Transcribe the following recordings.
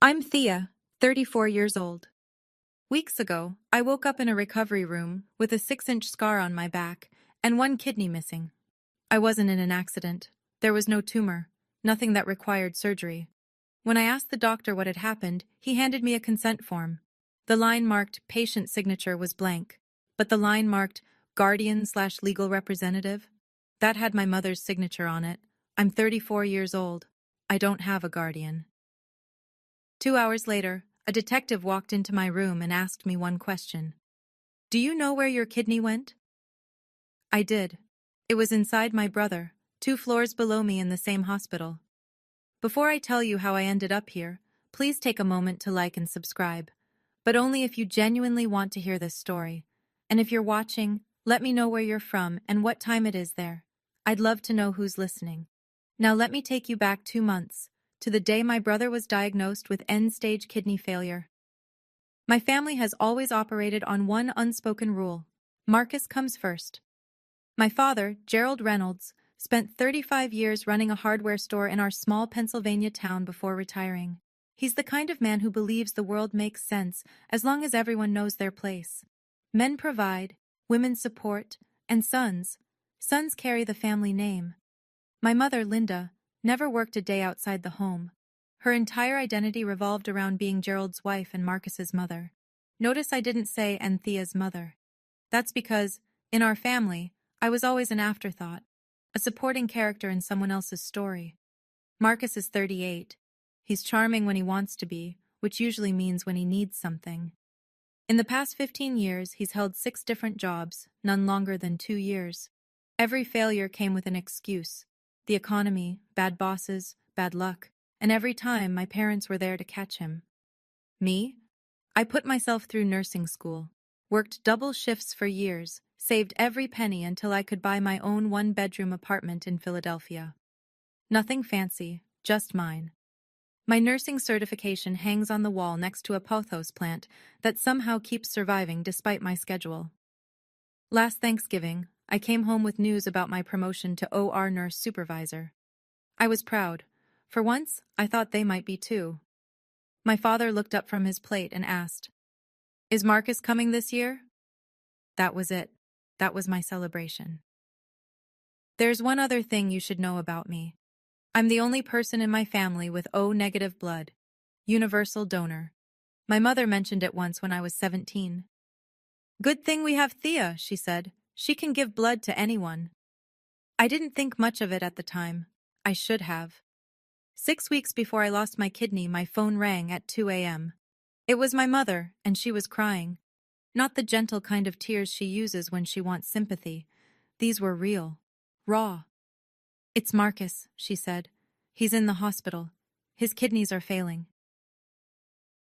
I'm Thea, 34 years old. Weeks ago, I woke up in a recovery room with a 6-inch scar on my back and one kidney missing. I wasn't in an accident. There was no tumor, nothing that required surgery. When I asked the doctor what had happened, he handed me a consent form. The line marked patient signature was blank, but the line marked guardian/legal representative, that had my mother's signature on it. I'm 34 years old. I don't have a guardian. 2 hours later, a detective walked into my room and asked me one question. Do you know where your kidney went? I did. It was inside my brother, 2 floors below me in the same hospital. Before I tell you how I ended up here, please take a moment to like and subscribe. But only if you genuinely want to hear this story. And if you're watching, let me know where you're from and what time it is there. I'd love to know who's listening. Now let me take you back 2 months, to the day my brother was diagnosed with end-stage kidney failure. My family has always operated on one unspoken rule: Marcus comes first. My father, Gerald Reynolds, spent 35 years running a hardware store in our small Pennsylvania town before retiring. He's the kind of man who believes the world makes sense as long as everyone knows their place. Men provide, women support, and sons carry the family name. My mother, Linda, never worked a day outside the home. Her entire identity revolved around being Gerald's wife and Marcus's mother. Notice I didn't say Anthea's mother. That's because, in our family, I was always an afterthought, a supporting character in someone else's story. Marcus is 38. He's charming when he wants to be, which usually means when he needs something. In the past 15 years, he's held 6 different jobs, none longer than 2 years. Every failure came with an excuse. The economy, bad bosses, bad luck, and every time my parents were there to catch him. Me? I put myself through nursing school, worked double shifts for years, saved every penny until I could buy my own 1-bedroom apartment in Philadelphia. Nothing fancy, just mine. My nursing certification hangs on the wall next to a pothos plant that somehow keeps surviving despite my schedule. Last Thanksgiving, I came home with news about my promotion to OR nurse supervisor. I was proud. For once, I thought they might be too. My father looked up from his plate and asked, "Is Marcus coming this year?" That was it. That was my celebration. There's one other thing you should know about me. I'm the only person in my family with O-negative blood. Universal donor. My mother mentioned it once when I was 17. Good thing we have Thea, she said. She can give blood to anyone. I didn't think much of it at the time. I should have. 6 weeks before I lost my kidney, my phone rang at 2 a.m. It was my mother, and she was crying. Not the gentle kind of tears she uses when she wants sympathy. These were real. Raw. "It's Marcus," she said. "He's in the hospital. His kidneys are failing."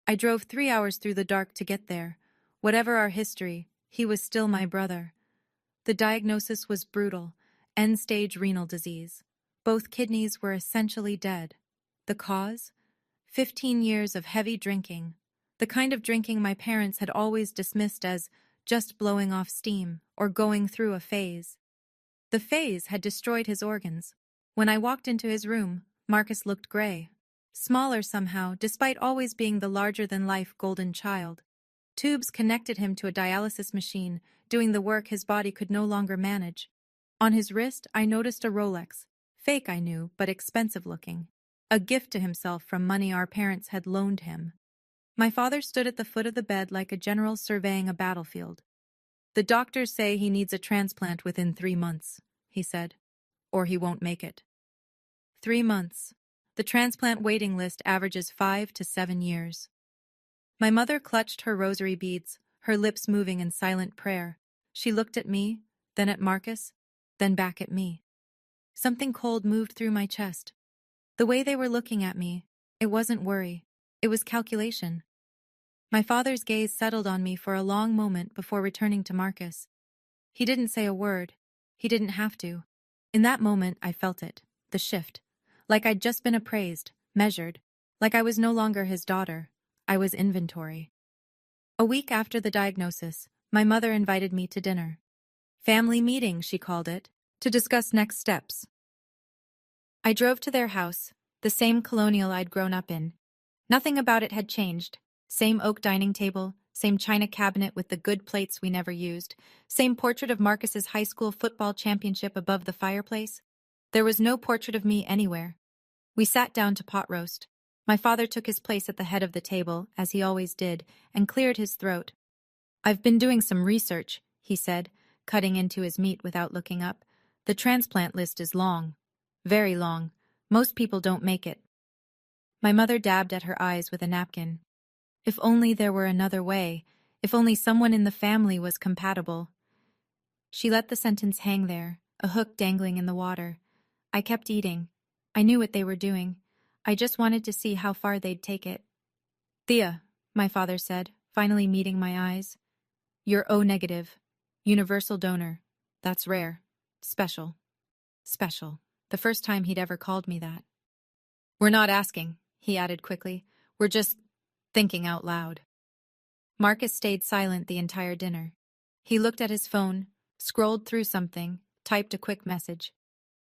I drove 3 hours through the dark to get there. Whatever our history, he was still my brother. The diagnosis was brutal: end-stage renal disease. Both kidneys were essentially dead. The cause? 15 years of heavy drinking. The kind of drinking my parents had always dismissed as just blowing off steam or going through a phase. The phase had destroyed his organs. When I walked into his room, Marcus looked gray. Smaller somehow, despite always being the larger-than-life golden child. Tubes connected him to a dialysis machine, doing the work his body could no longer manage. On his wrist, I noticed a Rolex. Fake, I knew, but expensive-looking. A gift to himself from money our parents had loaned him. My father stood at the foot of the bed like a general surveying a battlefield. "The doctors say he needs a transplant within 3 months," he said. "Or he won't make it." 3 months. The transplant waiting list averages 5 to 7 years. My mother clutched her rosary beads, her lips moving in silent prayer. She looked at me, then at Marcus, then back at me. Something cold moved through my chest. The way they were looking at me, it wasn't worry, it was calculation. My father's gaze settled on me for a long moment before returning to Marcus. He didn't say a word. He didn't have to. In that moment, I felt it, the shift. Like I'd just been appraised, measured. Like I was no longer his daughter. I was inventory. A week after the diagnosis, my mother invited me to dinner. Family meeting, she called it, to discuss next steps. I drove to their house, the same colonial I'd grown up in. Nothing about it had changed. Same oak dining table, same china cabinet with the good plates we never used, same portrait of Marcus's high school football championship above the fireplace. There was no portrait of me anywhere. We sat down to pot roast. My father took his place at the head of the table, as he always did, and cleared his throat. "I've been doing some research," he said, cutting into his meat without looking up. "The transplant list is long. Very long. Most people don't make it." My mother dabbed at her eyes with a napkin. If only there were another way. If only someone in the family was compatible. She let the sentence hang there, a hook dangling in the water. I kept eating. I knew what they were doing. I just wanted to see how far they'd take it. "Thea," my father said, finally meeting my eyes. "You're O negative. Universal donor. That's rare. Special. Special." The first time he'd ever called me that. "We're not asking," he added quickly. "We're just thinking out loud." Marcus stayed silent the entire dinner. He looked at his phone, scrolled through something, typed a quick message.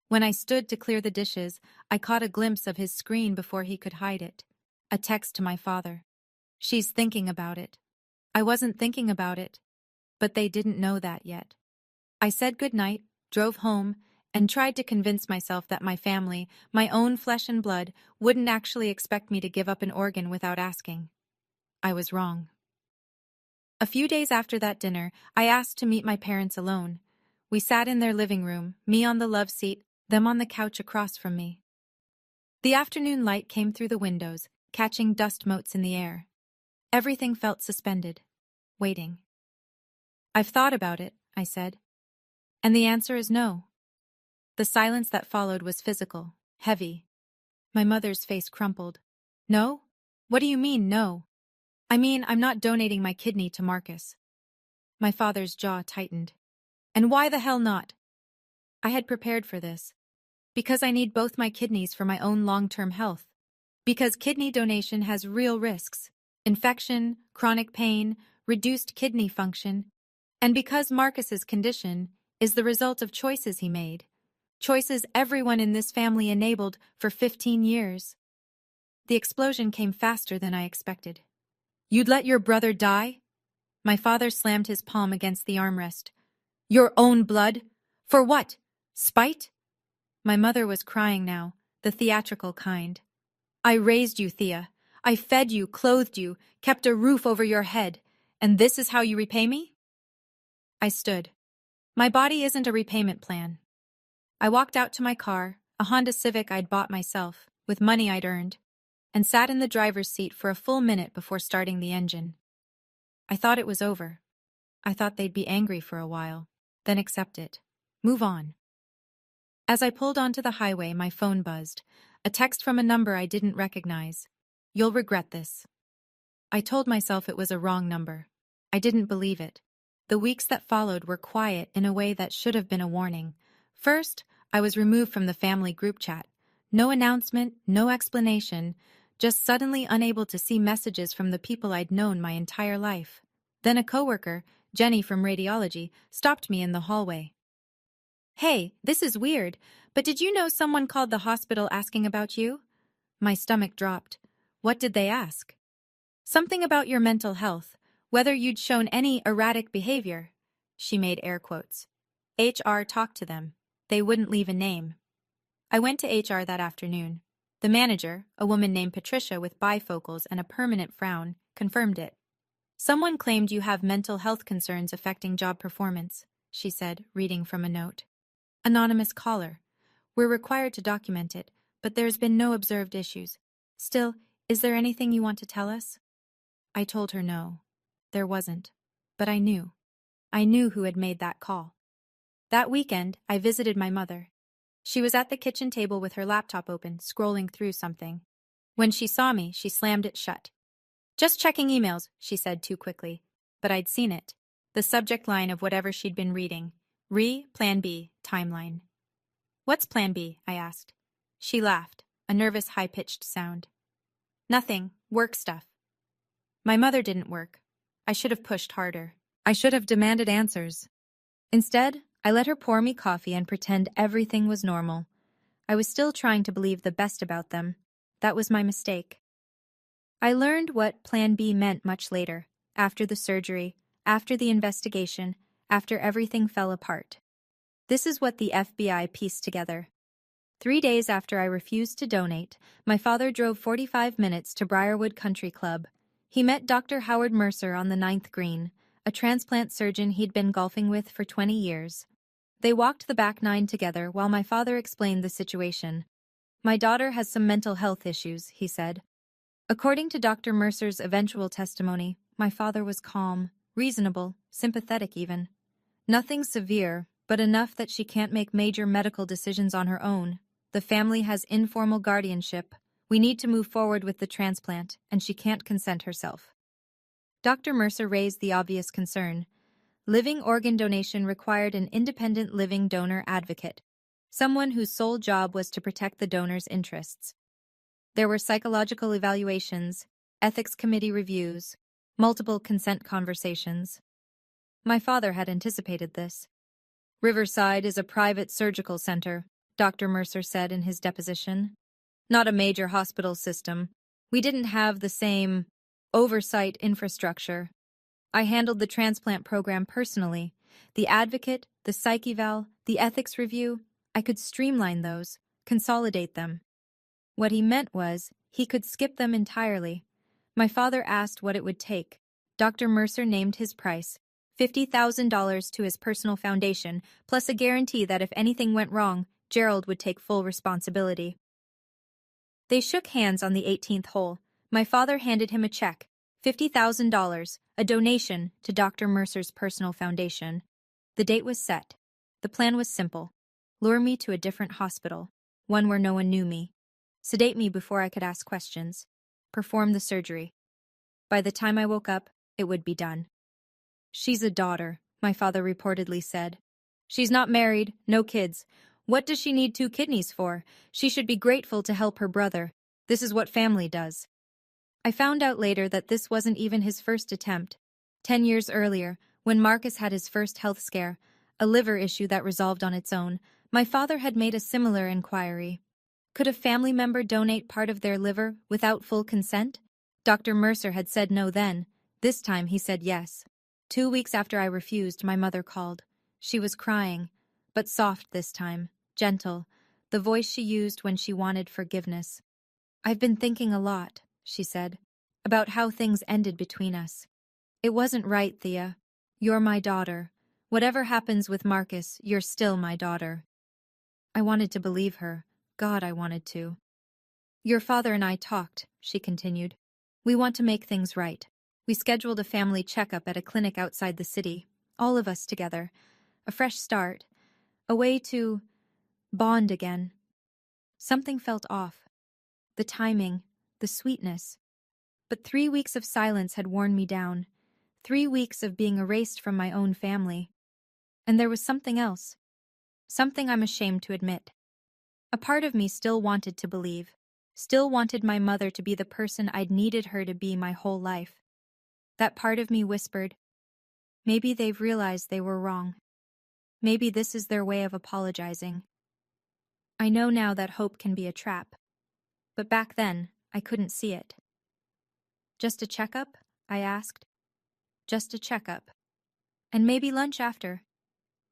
When I stood to clear the dishes, I caught a glimpse of his screen before he could hide it. A text to my father. "She's thinking about it." I wasn't thinking about it, but they didn't know that yet. I said goodnight, drove home, and tried to convince myself that my family, my own flesh and blood, wouldn't actually expect me to give up an organ without asking. I was wrong. A few days after that dinner, I asked to meet my parents alone. We sat in their living room, me on the love seat, them on the couch across from me. The afternoon light came through the windows, catching dust motes in the air. Everything felt suspended, waiting. "I've thought about it," I said. "And the answer is no." The silence that followed was physical, heavy. My mother's face crumpled. "No? What do you mean, no?" "I mean, I'm not donating my kidney to Marcus." My father's jaw tightened. "And why the hell not?" I had prepared for this. Because I need both my kidneys for my own long-term health. Because kidney donation has real risks. Infection, chronic pain, reduced kidney function. And because Marcus's condition is the result of choices he made. Choices everyone in this family enabled for 15 years. The explosion came faster than I expected. "You'd let your brother die?" My father slammed his palm against the armrest. "Your own blood? For what? Spite?" My mother was crying now, the theatrical kind. "I raised you, Thea. I fed you, clothed you, kept a roof over your head. And this is how you repay me?" I stood. My body isn't a repayment plan. I walked out to my car, a Honda Civic I'd bought myself, with money I'd earned, and sat in the driver's seat for a full minute before starting the engine. I thought it was over. I thought they'd be angry for a while, then accept it. Move on. As I pulled onto the highway, my phone buzzed. A text from a number I didn't recognize. "You'll regret this." I told myself it was a wrong number. I didn't believe it. The weeks that followed were quiet in a way that should have been a warning. First, I was removed from the family group chat. No announcement, no explanation, just suddenly unable to see messages from the people I'd known my entire life. Then a coworker, Jenny from radiology, stopped me in the hallway. "Hey, this is weird, but did you know someone called the hospital asking about you?" My stomach dropped. What did they ask? "Something about your mental health, whether you'd shown any erratic behavior." She made air quotes. HR talked to them. They wouldn't leave a name. I went to HR that afternoon. The manager, a woman named Patricia with bifocals and a permanent frown, confirmed it. "Someone claimed you have mental health concerns affecting job performance," she said, reading from a note. "Anonymous caller. We're required to document it, but there's been no observed issues. Still, is there anything you want to tell us?" I told her no. There wasn't. But I knew. I knew who had made that call. That weekend, I visited my mother. She was at the kitchen table with her laptop open, scrolling through something. When she saw me, she slammed it shut. "Just checking emails," she said too quickly. But I'd seen it. The subject line of whatever she'd been reading. Plan B, timeline. "What's Plan B?" I asked. She laughed, a nervous high-pitched sound. "Nothing, work stuff." My mother didn't work. I should have pushed harder. I should have demanded answers. Instead, I let her pour me coffee and pretend everything was normal. I was still trying to believe the best about them. That was my mistake. I learned what Plan B meant much later, after the surgery, after the investigation, after everything fell apart. This is what the FBI pieced together. 3 days after I refused to donate, my father drove 45 minutes to Briarwood Country Club. He met Dr. Howard Mercer on the ninth green, a transplant surgeon he'd been golfing with for 20 years. They walked the back nine together while my father explained the situation. "My daughter has some mental health issues," he said. According to Dr. Mercer's eventual testimony, my father was calm, reasonable, sympathetic even. "Nothing severe, but enough that she can't make major medical decisions on her own. The family has informal guardianship. We need to move forward with the transplant, and she can't consent herself." Dr. Mercer raised the obvious concern. Living organ donation required an independent living donor advocate, someone whose sole job was to protect the donor's interests. There were psychological evaluations, ethics committee reviews, multiple consent conversations. My father had anticipated this. "Riverside is a private surgical center," Dr. Mercer said in his deposition. "Not a major hospital system. We didn't have the same oversight infrastructure. I handled the transplant program personally. The advocate, the psych eval, the ethics review, I could streamline those, consolidate them." What he meant was, he could skip them entirely. My father asked what it would take. Dr. Mercer named his price, $50,000 to his personal foundation, plus a guarantee that if anything went wrong, Gerald would take full responsibility. They shook hands on the 18th hole. My father handed him a check, $50,000, a donation to Dr. Mercer's personal foundation. The date was set. The plan was simple. Lure me to a different hospital, one where no one knew me. Sedate me before I could ask questions. Perform the surgery. By the time I woke up, it would be done. "She's a daughter," my father reportedly said. "She's not married, no kids. What does she need 2 kidneys for? She should be grateful to help her brother. This is what family does." I found out later that this wasn't even his first attempt. 10 years earlier, when Marcus had his first health scare, a liver issue that resolved on its own, my father had made a similar inquiry. Could a family member donate part of their liver without full consent? Dr. Mercer had said no then. This time he said yes. 2 weeks after I refused, my mother called. She was crying, but soft this time, gentle, the voice she used when she wanted forgiveness. "I've been thinking a lot," she said, "about how things ended between us. It wasn't right, Thea. You're my daughter. Whatever happens with Marcus, you're still my daughter." I wanted to believe her. God, I wanted to. "Your father and I talked," she continued. "We want to make things right. We scheduled a family checkup at a clinic outside the city, all of us together. A fresh start. A way to bond again." Something felt off. The timing, the sweetness. But 3 weeks of silence had worn me down. 3 weeks of being erased from my own family. And there was something else. Something I'm ashamed to admit. A part of me still wanted to believe. Still wanted my mother to be the person I'd needed her to be my whole life. That part of me whispered, maybe they've realized they were wrong. Maybe this is their way of apologizing. I know now that hope can be a trap. But back then, I couldn't see it. "Just a checkup?" I asked. "Just a checkup. And maybe lunch after.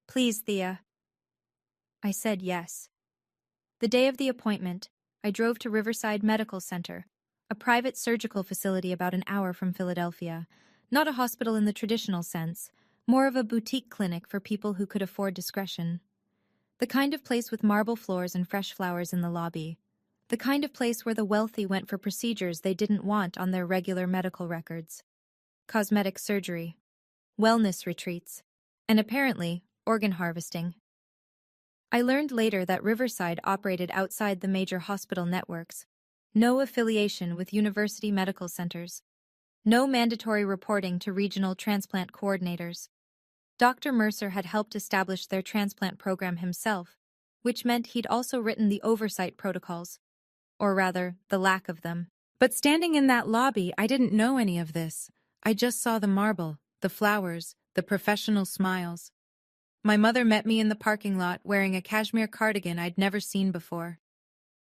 Please, Thea." I said yes. The day of the appointment, I drove to Riverside Medical Center, a private surgical facility about an hour from Philadelphia. Not a hospital in the traditional sense, more of a boutique clinic for people who could afford discretion. The kind of place with marble floors and fresh flowers in the lobby. The kind of place where the wealthy went for procedures they didn't want on their regular medical records. Cosmetic surgery, wellness retreats, and apparently, organ harvesting. I learned later that Riverside operated outside the major hospital networks. No affiliation with university medical centers. No mandatory reporting to regional transplant coordinators. Dr. Mercer had helped establish their transplant program himself, which meant he'd also written the oversight protocols. Or rather, the lack of them. But standing in that lobby, I didn't know any of this. I just saw the marble, the flowers, the professional smiles. My mother met me in the parking lot wearing a cashmere cardigan I'd never seen before.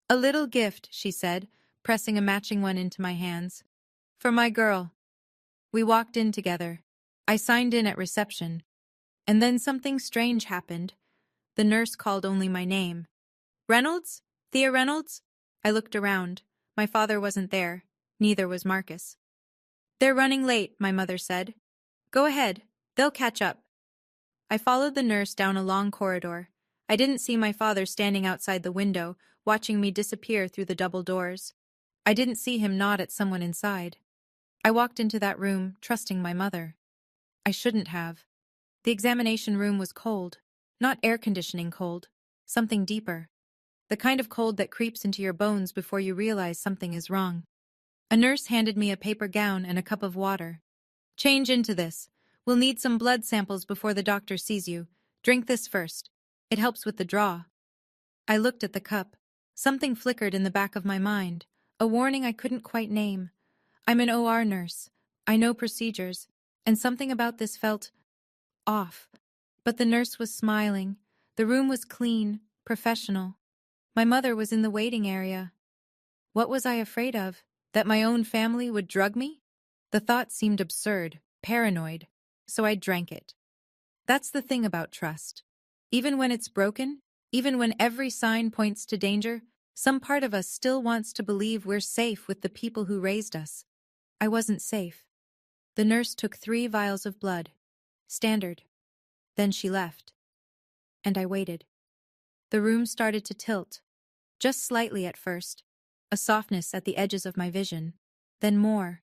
"A little gift," she said, pressing a matching one into my hands. For my girl. We walked in together. I signed in at reception. And then something strange happened. The nurse called only my name. Reynolds? Thea Reynolds? I looked around. My father wasn't there. Neither was Marcus. They're running late, my mother said. Go ahead. They'll catch up. I followed the nurse down a long corridor. I didn't see my father standing outside the window, watching me disappear through the double doors. I didn't see him nod at someone inside. I walked into that room, trusting my mother. I shouldn't have. The examination room was cold. Not air conditioning cold. Something deeper. The kind of cold that creeps into your bones before you realize something is wrong. A nurse handed me a paper gown and a cup of water. Change into this. We'll need some blood samples before the doctor sees you. Drink this first. It helps with the draw. I looked at the cup. Something flickered in the back of my mind. A warning I couldn't quite name. I'm an OR nurse. I know procedures. And something about this felt off. But the nurse was smiling. The room was clean, professional. My mother was in the waiting area. What was I afraid of? That my own family would drug me? The thought seemed absurd, paranoid, so I drank it. That's the thing about trust. Even when it's broken, even when every sign points to danger, some part of us still wants to believe we're safe with the people who raised us. I wasn't safe. The nurse took 3 vials of blood. Standard. Then she left. And I waited. The room started to tilt. Just slightly at first. A softness at the edges of my vision. Then more.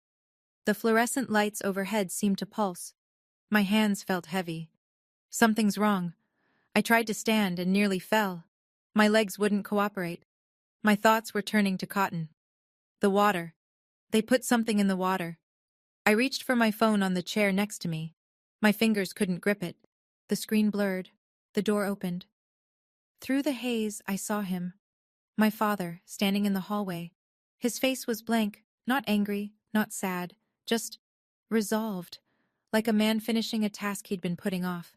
The fluorescent lights overhead seemed to pulse. My hands felt heavy. Something's wrong. I tried to stand and nearly fell. My legs wouldn't cooperate. My thoughts were turning to cotton. The water. They put something in the water. I reached for my phone on the chair next to me. My fingers couldn't grip it. The screen blurred. The door opened. Through the haze, I saw him. My father, standing in the hallway. His face was blank, not angry, not sad, just resolved, like a man finishing a task he'd been putting off.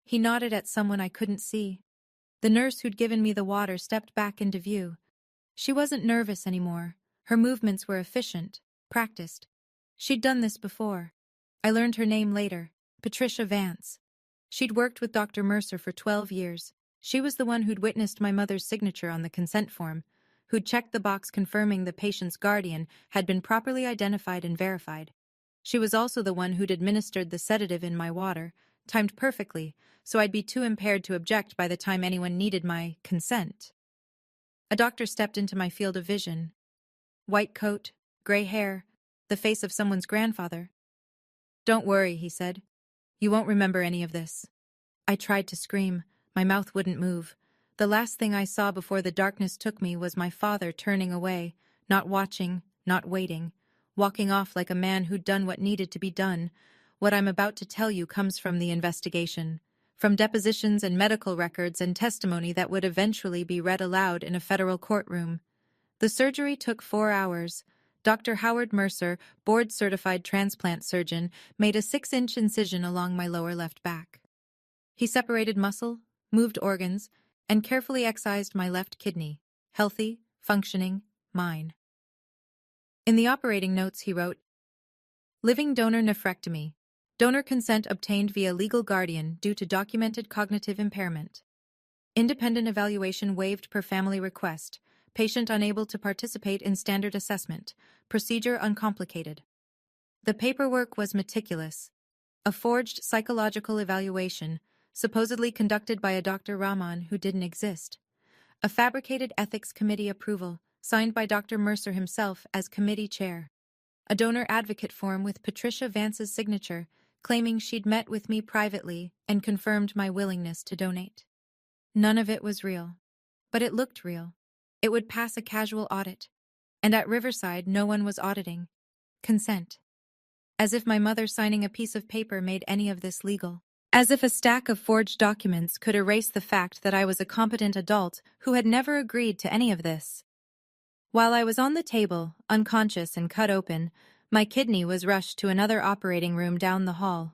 He nodded at someone I couldn't see. The nurse who'd given me the water stepped back into view. She wasn't nervous anymore. Her movements were efficient, practiced. She'd done this before. I learned her name later, Patricia Vance. She'd worked with Dr. Mercer for 12 years. She was the one who'd witnessed my mother's signature on the consent form, who'd checked the box confirming the patient's guardian had been properly identified and verified. She was also the one who'd administered the sedative in my water, timed perfectly, so I'd be too impaired to object by the time anyone needed my consent. A doctor stepped into my field of vision. White coat, gray hair, the face of someone's grandfather. Don't worry, he said. You won't remember any of this. I tried to scream. My mouth wouldn't move. The last thing I saw before the darkness took me was my father turning away, not watching, not waiting, walking off like a man who'd done what needed to be done. What I'm about to tell you comes from the investigation, from depositions and medical records and testimony that would eventually be read aloud in a federal courtroom. The surgery took 4 hours. Dr. Howard Mercer, board-certified transplant surgeon, made a 6-inch incision along my lower left back. He separated muscle, moved organs, and carefully excised my left kidney, healthy, functioning, mine. In the operating notes he wrote, living donor nephrectomy. Donor consent obtained via legal guardian due to documented cognitive impairment. Independent evaluation waived per family request. Patient unable to participate in standard assessment. Procedure uncomplicated. The paperwork was meticulous. A forged psychological evaluation, supposedly conducted by a Dr. Rahman who didn't exist. A fabricated ethics committee approval, signed by Dr. Mercer himself as committee chair. A donor advocate form with Patricia Vance's signature, claiming she'd met with me privately and confirmed my willingness to donate. None of it was real. But it looked real. It would pass a casual audit. And at Riverside, no one was auditing. Consent. As if my mother signing a piece of paper made any of this legal. As if a stack of forged documents could erase the fact that I was a competent adult who had never agreed to any of this. While I was on the table, unconscious and cut open, my kidney was rushed to another operating room down the hall.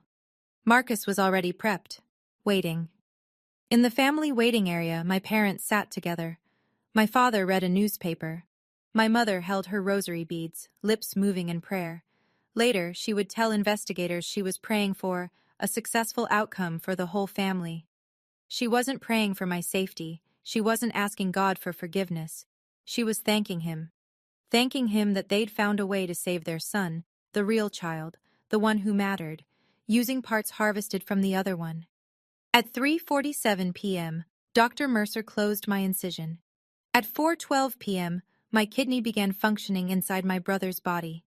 Marcus was already prepped, waiting. In the family waiting area, my parents sat together. My father read a newspaper. My mother held her rosary beads, lips moving in prayer. Later, she would tell investigators she was praying for a successful outcome for the whole family. She wasn't praying for my safety. She wasn't asking God for forgiveness. She was thanking him. Thanking him that they'd found a way to save their son, the real child, the one who mattered, using parts harvested from the other one. At 3:47 p.m., Dr. Mercer closed my incision. At 4:12 p.m., my kidney began functioning inside my brother's body.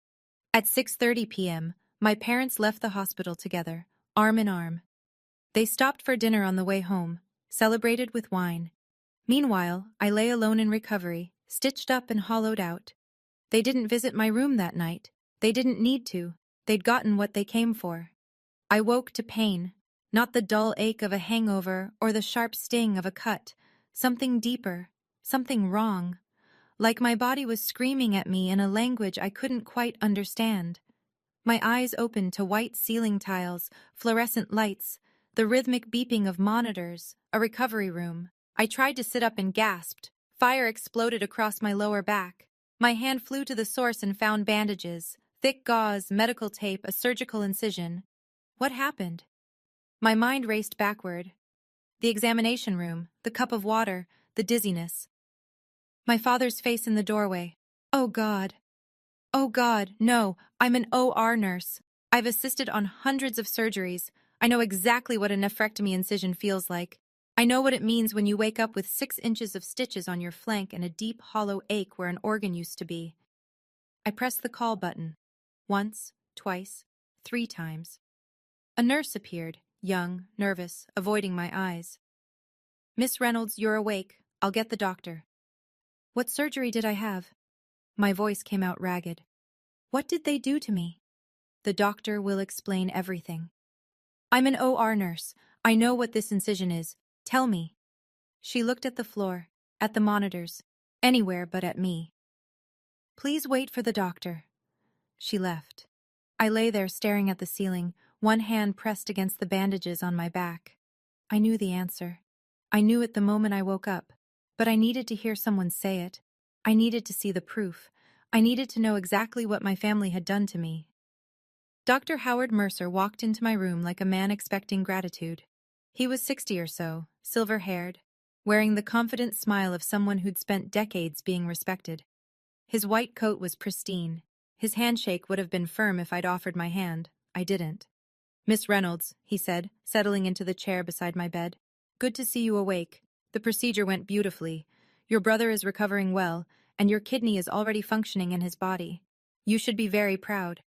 At 6:30 p.m., my parents left the hospital together, arm in arm. They stopped for dinner on the way home, celebrated with wine. Meanwhile, I lay alone in recovery, stitched up and hollowed out. They didn't visit my room that night. They didn't need to. They'd gotten what they came for. I woke to pain, not the dull ache of a hangover or the sharp sting of a cut. Something deeper, something wrong. Like my body was screaming at me in a language I couldn't quite understand. My eyes opened to white ceiling tiles, fluorescent lights, the rhythmic beeping of monitors, a recovery room. I tried to sit up and gasped. Fire exploded across my lower back. My hand flew to the source and found bandages, thick gauze, medical tape, a surgical incision. What happened? My mind raced backward. The examination room, the cup of water, the dizziness. My father's face in the doorway. Oh God. Oh God, no, I'm an OR nurse. I've assisted on hundreds of surgeries. I know exactly what a nephrectomy incision feels like. I know what it means when you wake up with 6 inches of stitches on your flank and a deep, hollow ache where an organ used to be. I pressed the call button. Once, twice, 3 times. A nurse appeared, young, nervous, avoiding my eyes. Miss Reynolds, you're awake. I'll get the doctor. What surgery did I have? My voice came out ragged. What did they do to me? The doctor will explain everything. I'm an OR nurse. I know what this incision is. Tell me. She looked at the floor, at the monitors, anywhere but at me. Please wait for the doctor. She left. I lay there staring at the ceiling, one hand pressed against the bandages on my back. I knew the answer. I knew it the moment I woke up, but I needed to hear someone say it. I needed to see the proof. I needed to know exactly what my family had done to me. Dr. Howard Mercer walked into my room like a man expecting gratitude. He was 60 or so, silver-haired, wearing the confident smile of someone who'd spent decades being respected. His white coat was pristine. His handshake would have been firm if I'd offered my hand. I didn't. Miss Reynolds, he said, settling into the chair beside my bed. Good to see you awake. The procedure went beautifully. Your brother is recovering well, and your kidney is already functioning in his body. You should be very proud.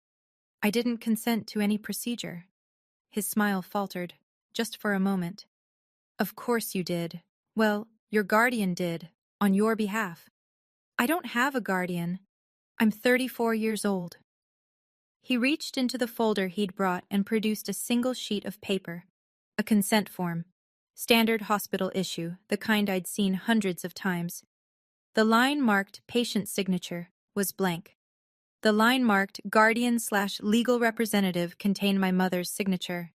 I didn't consent to any procedure. His smile faltered, just for a moment. Of course you did. Well, your guardian did, on your behalf. I don't have a guardian. I'm 34 years old. He reached into the folder he'd brought and produced a single sheet of paper. A consent form. Standard hospital issue, the kind I'd seen hundreds of times. The line marked patient signature was blank. The line marked guardian/legal representative contained my mother's signature.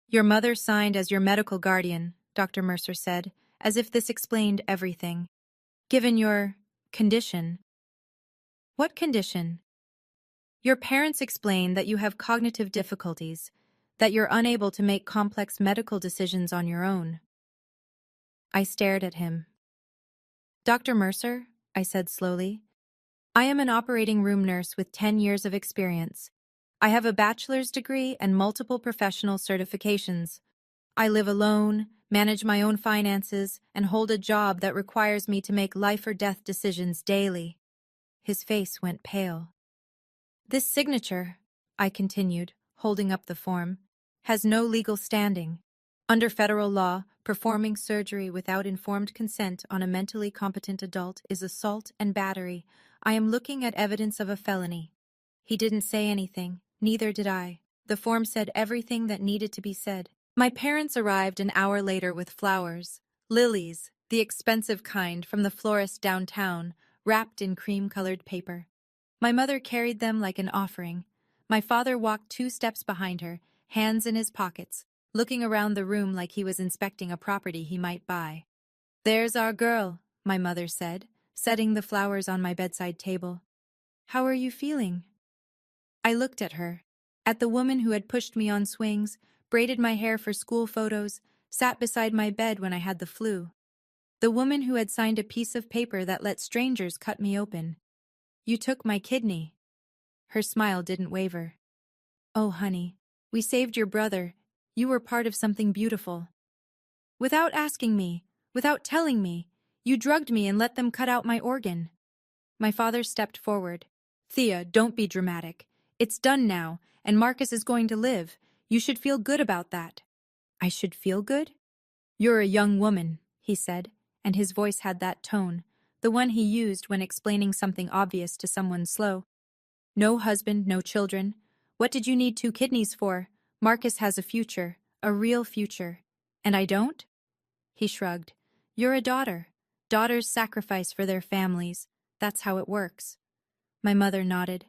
Your mother signed as your medical guardian, Dr. Mercer said, as if this explained everything. Given your condition. What condition? Your parents explain that you have cognitive difficulties, that you're unable to make complex medical decisions on your own. I stared at him. Dr. Mercer, I said slowly, I am an operating room nurse with 10 years of experience. I have a bachelor's degree and multiple professional certifications. I live alone, manage my own finances, and hold a job that requires me to make life or death decisions daily. His face went pale. This signature, I continued, holding up the form, has no legal standing. Under federal law, performing surgery without informed consent on a mentally competent adult is assault and battery. I am looking at evidence of a felony. He didn't say anything, neither did I. The form said everything that needed to be said. My parents arrived an hour later with flowers, lilies, the expensive kind from the florist downtown, wrapped in cream-colored paper. My mother carried them like an offering. My father walked 2 steps behind her, hands in his pockets, looking around the room like he was inspecting a property he might buy. There's our girl, my mother said, setting the flowers on my bedside table. How are you feeling? I looked at her. At the woman who had pushed me on swings, braided my hair for school photos, sat beside my bed when I had the flu. The woman who had signed a piece of paper that let strangers cut me open. You took my kidney. Her smile didn't waver. Oh, honey, we saved your brother. You were part of something beautiful. Without asking me, without telling me, you drugged me and let them cut out my organ. My father stepped forward. Thea, don't be dramatic. It's done now, and Marcus is going to live. You should feel good about that. I should feel good? You're a young woman, he said, and his voice had that tone, the one he used when explaining something obvious to someone slow. No husband, no children. What did you need 2 kidneys for? Marcus has a future, a real future. And I don't? He shrugged. You're a daughter. Daughters sacrifice for their families. That's how it works. My mother nodded.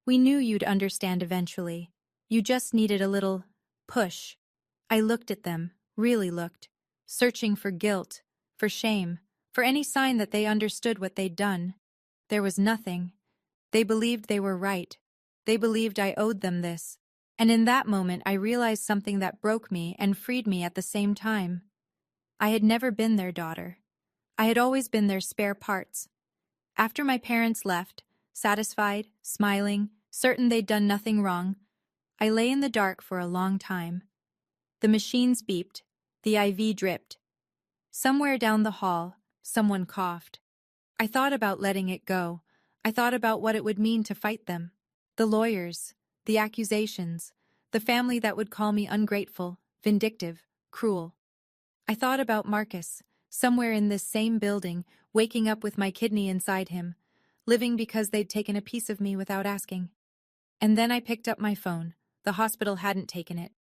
We knew you'd understand eventually. You just needed a little push. I looked at them, really looked, searching for guilt, for shame, for any sign that they understood what they'd done. There was nothing. They believed they were right. They believed I owed them this. And in that moment I realized something that broke me and freed me at the same time. I had never been their daughter. I had always been their spare parts. After my parents left, satisfied, smiling, certain they'd done nothing wrong, I lay in the dark for a long time. The machines beeped, the IV dripped. Somewhere down the hall, someone coughed. I thought about letting it go. I thought about what it would mean to fight them. The lawyers, the accusations, the family that would call me ungrateful, vindictive, cruel. I thought about Marcus, somewhere in this same building, waking up with my kidney inside him, living because they'd taken a piece of me without asking. And then I picked up my phone. The hospital hadn't taken it.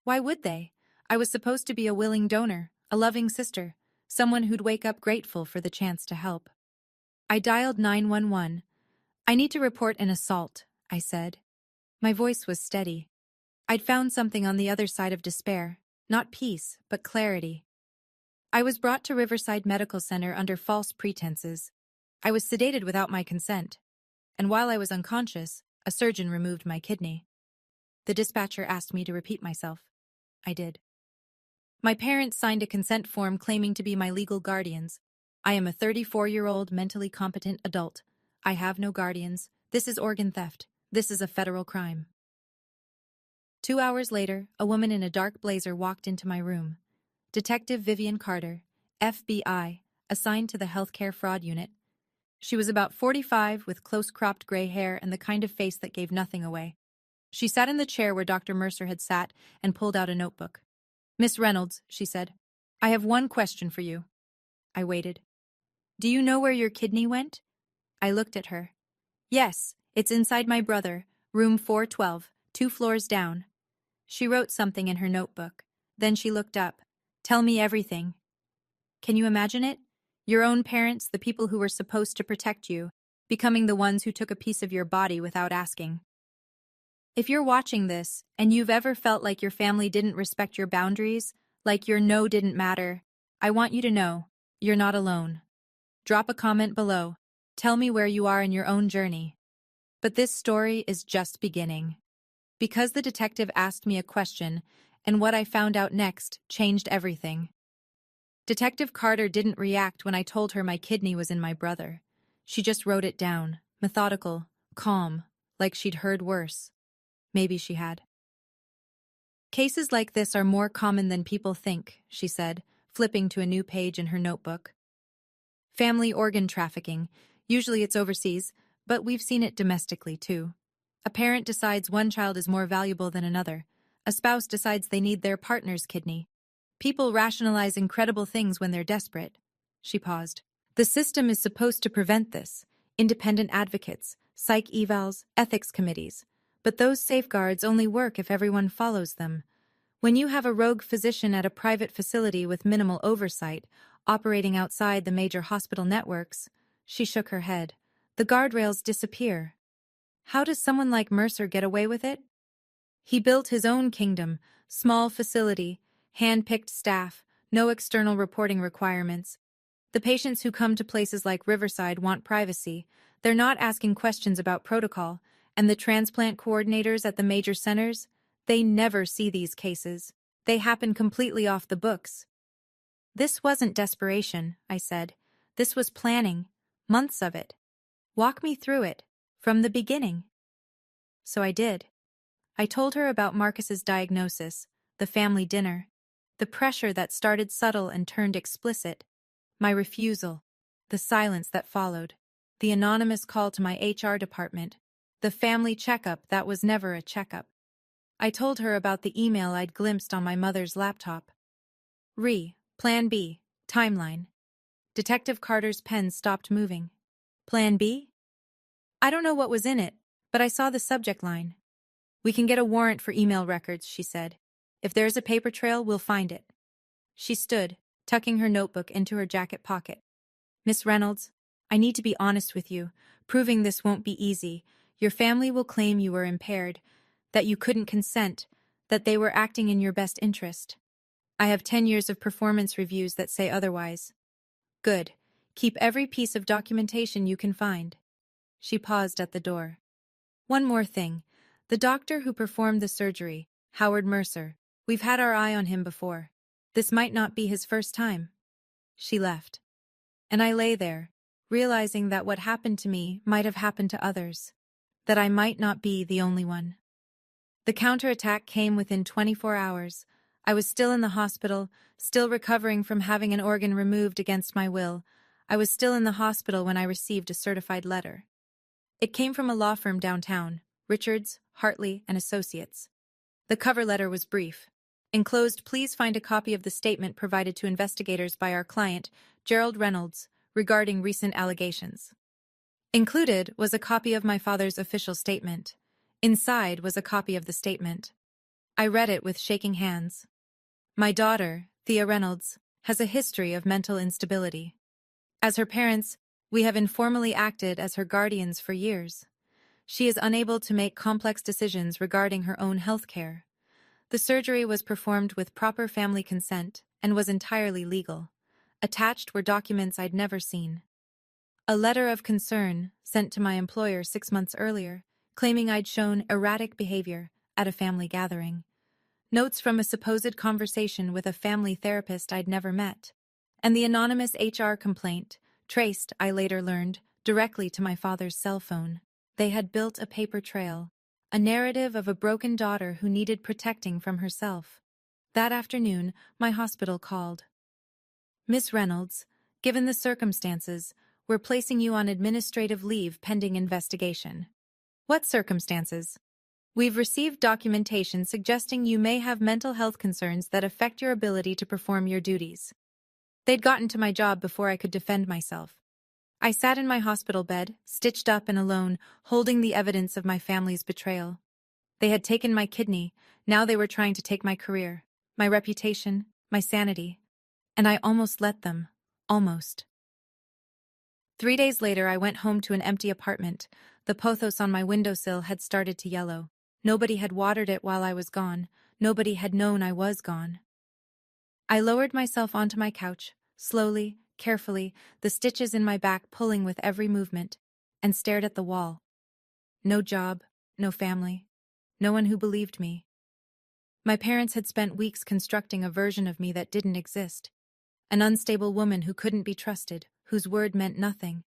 Why would they? I was supposed to be a willing donor, a loving sister, someone who'd wake up grateful for the chance to help. I dialed 911. I need to report an assault, I said. My voice was steady. I'd found something on the other side of despair, not peace, but clarity. I was brought to Riverside Medical Center under false pretenses. I was sedated without my consent, and while I was unconscious, a surgeon removed my kidney. The dispatcher asked me to repeat myself. I did. My parents signed a consent form claiming to be my legal guardians. I am a 34-year-old mentally competent adult. I have no guardians. This is organ theft. This is a federal crime. 2 hours later, a woman in a dark blazer walked into my room. Detective Vivian Carter, FBI, assigned to the healthcare fraud unit. She was about 45 with close-cropped gray hair and the kind of face that gave nothing away. She sat in the chair where Dr. Mercer had sat and pulled out a notebook. Miss Reynolds, she said, I have one question for you. I waited. Do you know where your kidney went? I looked at her. Yes, it's inside my brother, room 412, 2 floors down. She wrote something in her notebook. Then she looked up. Tell me everything. Can you imagine it? Your own parents, the people who were supposed to protect you, becoming the ones who took a piece of your body without asking. If you're watching this, and you've ever felt like your family didn't respect your boundaries, like your no didn't matter, I want you to know, you're not alone. Drop a comment below. Tell me where you are in your own journey. But this story is just beginning. Because the detective asked me a question, and what I found out next changed everything. Detective Carter didn't react when I told her my kidney was in my brother. She just wrote it down, methodical, calm, like she'd heard worse. Maybe she had. Cases like this are more common than people think, she said, flipping to a new page in her notebook. Family organ trafficking. Usually it's overseas, but we've seen it domestically too. A parent decides one child is more valuable than another. A spouse decides they need their partner's kidney. People rationalize incredible things when they're desperate. She paused. The system is supposed to prevent this. Independent advocates, psych evals, ethics committees. But those safeguards only work if everyone follows them. When you have a rogue physician at a private facility with minimal oversight, operating outside the major hospital networks, she shook her head. The guardrails disappear. How does someone like Mercer get away with it? He built his own kingdom, small facility, hand-picked staff, no external reporting requirements. The patients who come to places like Riverside want privacy. They're not asking questions about protocol, And the transplant coordinators at the major centers, they never see these cases. They happen completely off the books. This wasn't desperation, I said. This was planning. Months of it. Walk me through it. From the beginning. So I did. I told her about Marcus's diagnosis, the family dinner, the pressure that started subtle and turned explicit, my refusal, the silence that followed, the anonymous call to my HR department, the family checkup that was never a checkup. I told her about the email I'd glimpsed on my mother's laptop. Plan B, timeline. Detective Carter's pen stopped moving. Plan B? I don't know what was in it, but I saw the subject line. We can get a warrant for email records, she said. If there's a paper trail, we'll find it. She stood, tucking her notebook into her jacket pocket. Miss Reynolds, I need to be honest with you. Proving this won't be easy. Your family will claim you were impaired, that you couldn't consent, that they were acting in your best interest. I have 10 years of performance reviews that say otherwise. Good. Keep every piece of documentation you can find. She paused at the door. One more thing. The doctor who performed the surgery, Howard Mercer, we've had our eye on him before. This might not be his first time. She left. And I lay there, realizing that what happened to me might have happened to others. That I might not be the only one. The counterattack came within 24 hours. I was still in the hospital, still recovering from having an organ removed against my will. I was still in the hospital when I received a certified letter. It came from a law firm downtown, Richards, Hartley, and Associates. The cover letter was brief. Enclosed, please find a copy of the statement provided to investigators by our client, Gerald Reynolds, regarding recent allegations. Included was a copy of my father's official statement. Inside was a copy of the statement. I read it with shaking hands. My daughter, Thea Reynolds, has a history of mental instability. As her parents, we have informally acted as her guardians for years. She is unable to make complex decisions regarding her own health care. The surgery was performed with proper family consent and was entirely legal. Attached were documents I'd never seen. A letter of concern sent to my employer 6 months earlier, claiming I'd shown erratic behavior at a family gathering. Notes from a supposed conversation with a family therapist I'd never met. And the anonymous HR complaint, traced, I later learned, directly to my father's cell phone. They had built a paper trail, a narrative of a broken daughter who needed protecting from herself. That afternoon, my hospital called. Miss Reynolds, given the circumstances, we're placing you on administrative leave pending investigation. What circumstances? We've received documentation suggesting you may have mental health concerns that affect your ability to perform your duties. They'd gotten to my job before I could defend myself. I sat in my hospital bed, stitched up and alone, holding the evidence of my family's betrayal. They had taken my kidney, now they were trying to take my career, my reputation, my sanity. And I almost let them. Almost. 3 days later, I went home to an empty apartment. The pothos on my windowsill had started to yellow. Nobody had watered it while I was gone. Nobody had known I was gone. I lowered myself onto my couch, slowly, carefully, the stitches in my back pulling with every movement, and stared at the wall. No job, no family, no one who believed me. My parents had spent weeks constructing a version of me that didn't exist. An unstable woman who couldn't be trusted, whose word meant nothing.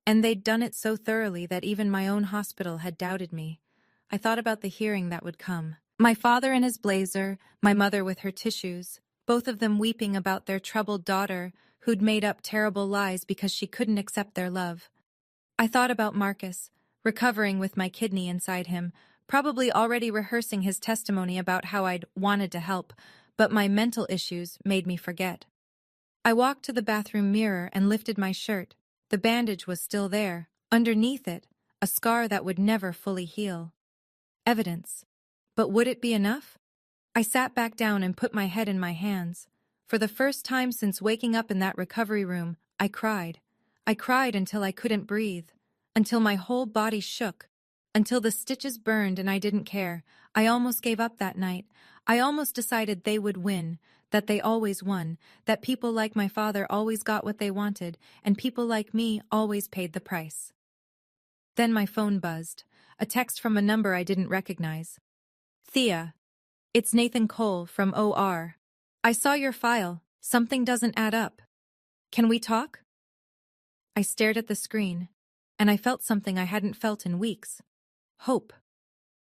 And they'd done it so thoroughly that even my own hospital had doubted me. I thought about the hearing that would come. My father in his blazer, my mother with her tissues, both of them weeping about their troubled daughter who'd made up terrible lies because she couldn't accept their love. I thought about Marcus, recovering with my kidney inside him, probably already rehearsing his testimony about how I'd wanted to help, but my mental issues made me forget. I walked to the bathroom mirror and lifted my shirt. The bandage was still there. Underneath it, a scar that would never fully heal. Evidence. But would it be enough? I sat back down and put my head in my hands. For the first time since waking up in that recovery room, I cried. I cried until I couldn't breathe, until my whole body shook, until the stitches burned and I didn't care. I almost gave up that night. I almost decided they would win, that they always won, that people like my father always got what they wanted, and people like me always paid the price. Then my phone buzzed. a text from a number I didn't recognize. Thea, it's Nathan Cole from OR. I saw your file. Something doesn't add up. Can we talk? I stared at the screen, and I felt something I hadn't felt in weeks. Hope.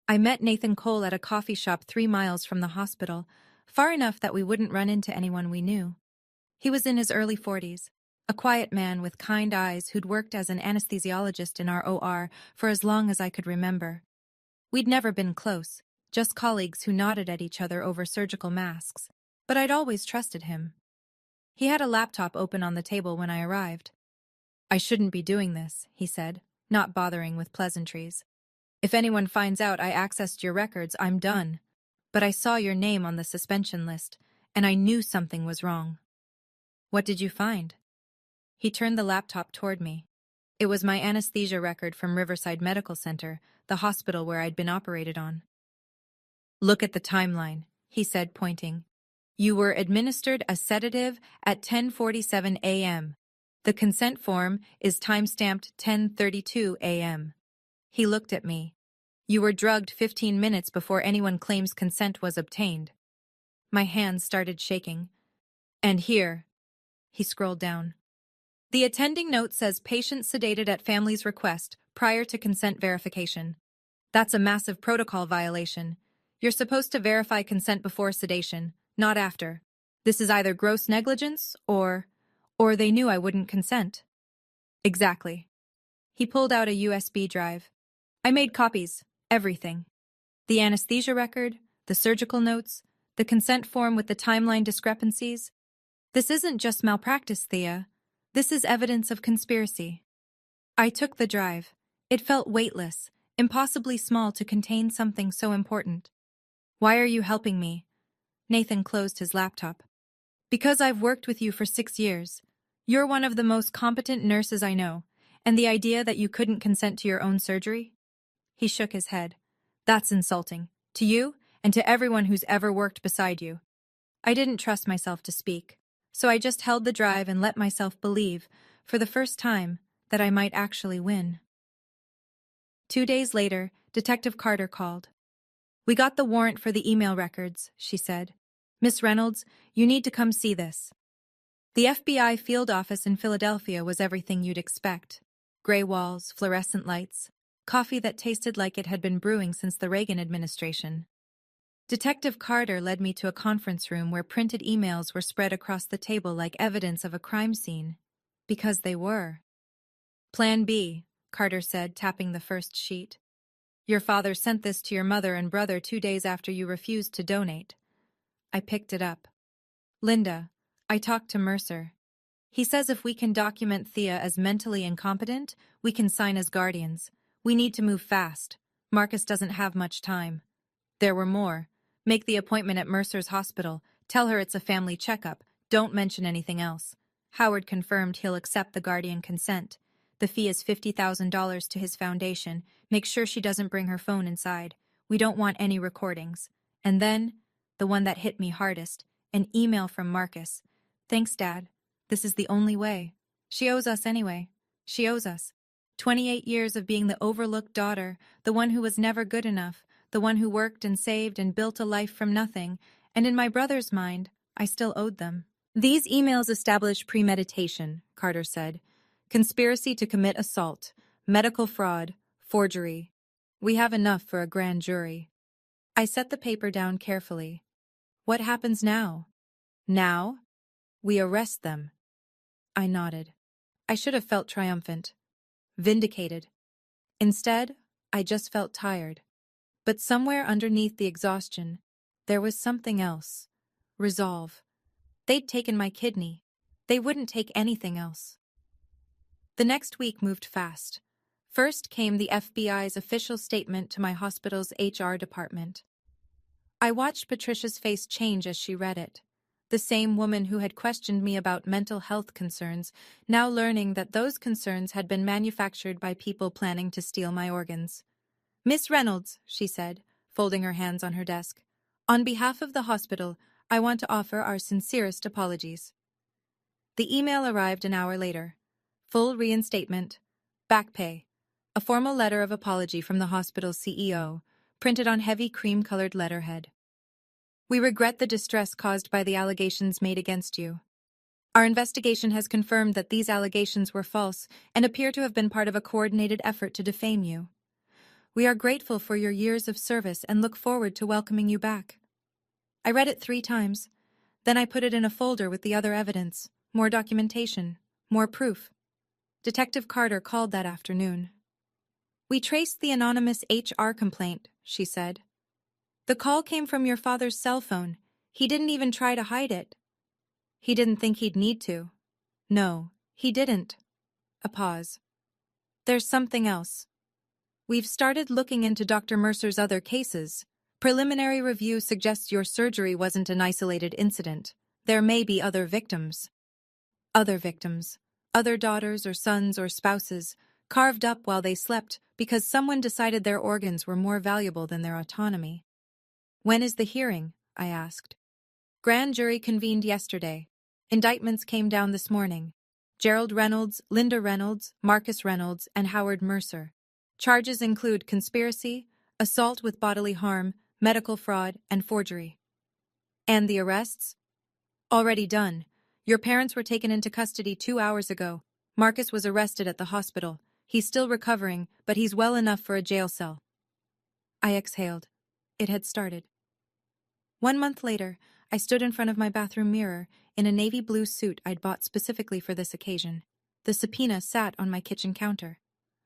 I met Nathan Cole at a coffee shop 3 miles from the hospital, far enough that we wouldn't run into anyone we knew. He was in his early 40s, a quiet man with kind eyes who'd worked as an anesthesiologist in our OR for as long as I could remember. We'd never been close, just colleagues who nodded at each other over surgical masks, but I'd always trusted him. He had a laptop open on the table when I arrived. I shouldn't be doing this, he said, not bothering with pleasantries. If anyone finds out I accessed your records, I'm done. But I saw your name on the suspension list, and I knew something was wrong. What did you find? He turned the laptop toward me. It was my anesthesia record from Riverside Medical Center, the hospital where I'd been operated on. Look at the timeline, he said, pointing. You were administered a sedative at 10:47 a.m. The consent form is time-stamped 10:32 a.m. He looked at me. You were drugged 15 minutes before anyone claims consent was obtained. My hands started shaking. And here, he scrolled down. The attending note says patient sedated at family's request prior to consent verification. That's a massive protocol violation. You're supposed to verify consent before sedation, not after. This is either gross negligence or they knew I wouldn't consent. Exactly. He pulled out a USB drive. I made copies, everything. The anesthesia record, the surgical notes, the consent form with the timeline discrepancies. This isn't just malpractice, Thea. This is evidence of conspiracy. I took the drive. It felt weightless, impossibly small to contain something so important. Why are you helping me? Nathan closed his laptop. Because I've worked with you for 6 years. You're one of the most competent nurses I know, and the idea that you couldn't consent to your own surgery? He shook his head. That's insulting. To you, and to everyone who's ever worked beside you. I didn't trust myself to speak, so I just held the drive and let myself believe, for the first time, that I might actually win. 2 days later, Detective Carter called. We got the warrant for the email records, she said. Miss Reynolds, you need to come see this. The FBI field office in Philadelphia was everything you'd expect. Gray walls, fluorescent lights, coffee that tasted like it had been brewing since the Reagan administration. Detective Carter led me to a conference room where printed emails were spread across the table like evidence of a crime scene. Because they were. Plan B, Carter said, tapping the first sheet. Your father sent this to your mother and brother 2 days after you refused to donate. I picked it up. Linda, I talked to Mercer. He says if we can document Thea as mentally incompetent, we can sign as guardians. We need to move fast. Marcus doesn't have much time. There were more. Make the appointment at Mercer's hospital. Tell her it's a family checkup. Don't mention anything else. Howard confirmed he'll accept the guardian consent. The fee is $50,000 to his foundation. Make sure she doesn't bring her phone inside. We don't want any recordings. And then, the one that hit me hardest, an email from Marcus. Thanks, Dad. This is the only way. She owes us anyway. She owes us. 28 years of being the overlooked daughter, the one who was never good enough, the one who worked and saved and built a life from nothing, and in my brother's mind, I still owed them. These emails establish premeditation, Carter said. Conspiracy to commit assault, medical fraud, forgery. We have enough for a grand jury. I set the paper down carefully. What happens now? Now? We arrest them. I nodded. I should have felt triumphant. Vindicated. Instead, I just felt tired. But somewhere underneath the exhaustion, there was something else. Resolve. They'd taken my kidney. They wouldn't take anything else. The next week moved fast. First came the FBI's official statement to my hospital's HR department. I watched Patricia's face change as she read it. The same woman who had questioned me about mental health concerns, now learning that those concerns had been manufactured by people planning to steal my organs. Miss Reynolds, she said, folding her hands on her desk, on behalf of the hospital, I want to offer our sincerest apologies. The email arrived an hour later. Full reinstatement, back pay, A formal letter of apology from the hospital's CEO, printed on heavy cream-colored letterhead. We regret the distress caused by the allegations made against you. Our investigation has confirmed that these allegations were false and appear to have been part of a coordinated effort to defame you. We are grateful for your years of service and look forward to welcoming you back. I read it 3 times. Then I put it in a folder with the other evidence, more documentation, more proof. Detective Carter called that afternoon. We traced the anonymous HR complaint, she said. The call came from your father's cell phone. He didn't even try to hide it. He didn't think he'd need to. No, he didn't. A pause. There's something else. We've started looking into Dr. Mercer's other cases. Preliminary review suggests your surgery wasn't an isolated incident. There may be other victims. Other victims. Other daughters or sons or spouses, carved up while they slept because someone decided their organs were more valuable than their autonomy. When is the hearing? I asked. Grand jury convened yesterday. Indictments came down this morning. Gerald Reynolds, Linda Reynolds, Marcus Reynolds, and Howard Mercer. Charges include conspiracy, assault with bodily harm, medical fraud, and forgery. And the arrests? Already done. Your parents were taken into custody 2 hours ago. Marcus was arrested at the hospital. He's still recovering, but he's well enough for a jail cell. I exhaled. It had started. 1 month later, I stood in front of my bathroom mirror in a navy blue suit I'd bought specifically for this occasion. The subpoena sat on my kitchen counter.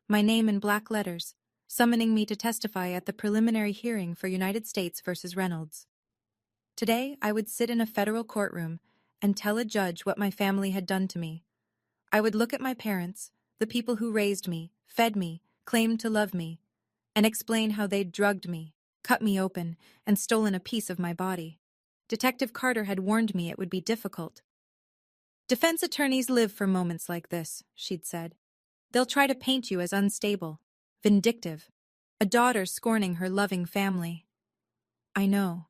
My name in black letters, summoning me to testify at the preliminary hearing for United States versus Reynolds. Today, I would sit in a federal courtroom and tell a judge what my family had done to me. I would look at my parents, the people who raised me, fed me, claimed to love me, and explain how they'd drugged me, cut me open, and stolen a piece of my body. Detective Carter had warned me it would be difficult. Defense attorneys live for moments like this, she'd said. They'll try to paint you as unstable, vindictive, a daughter scorning her loving family. I know.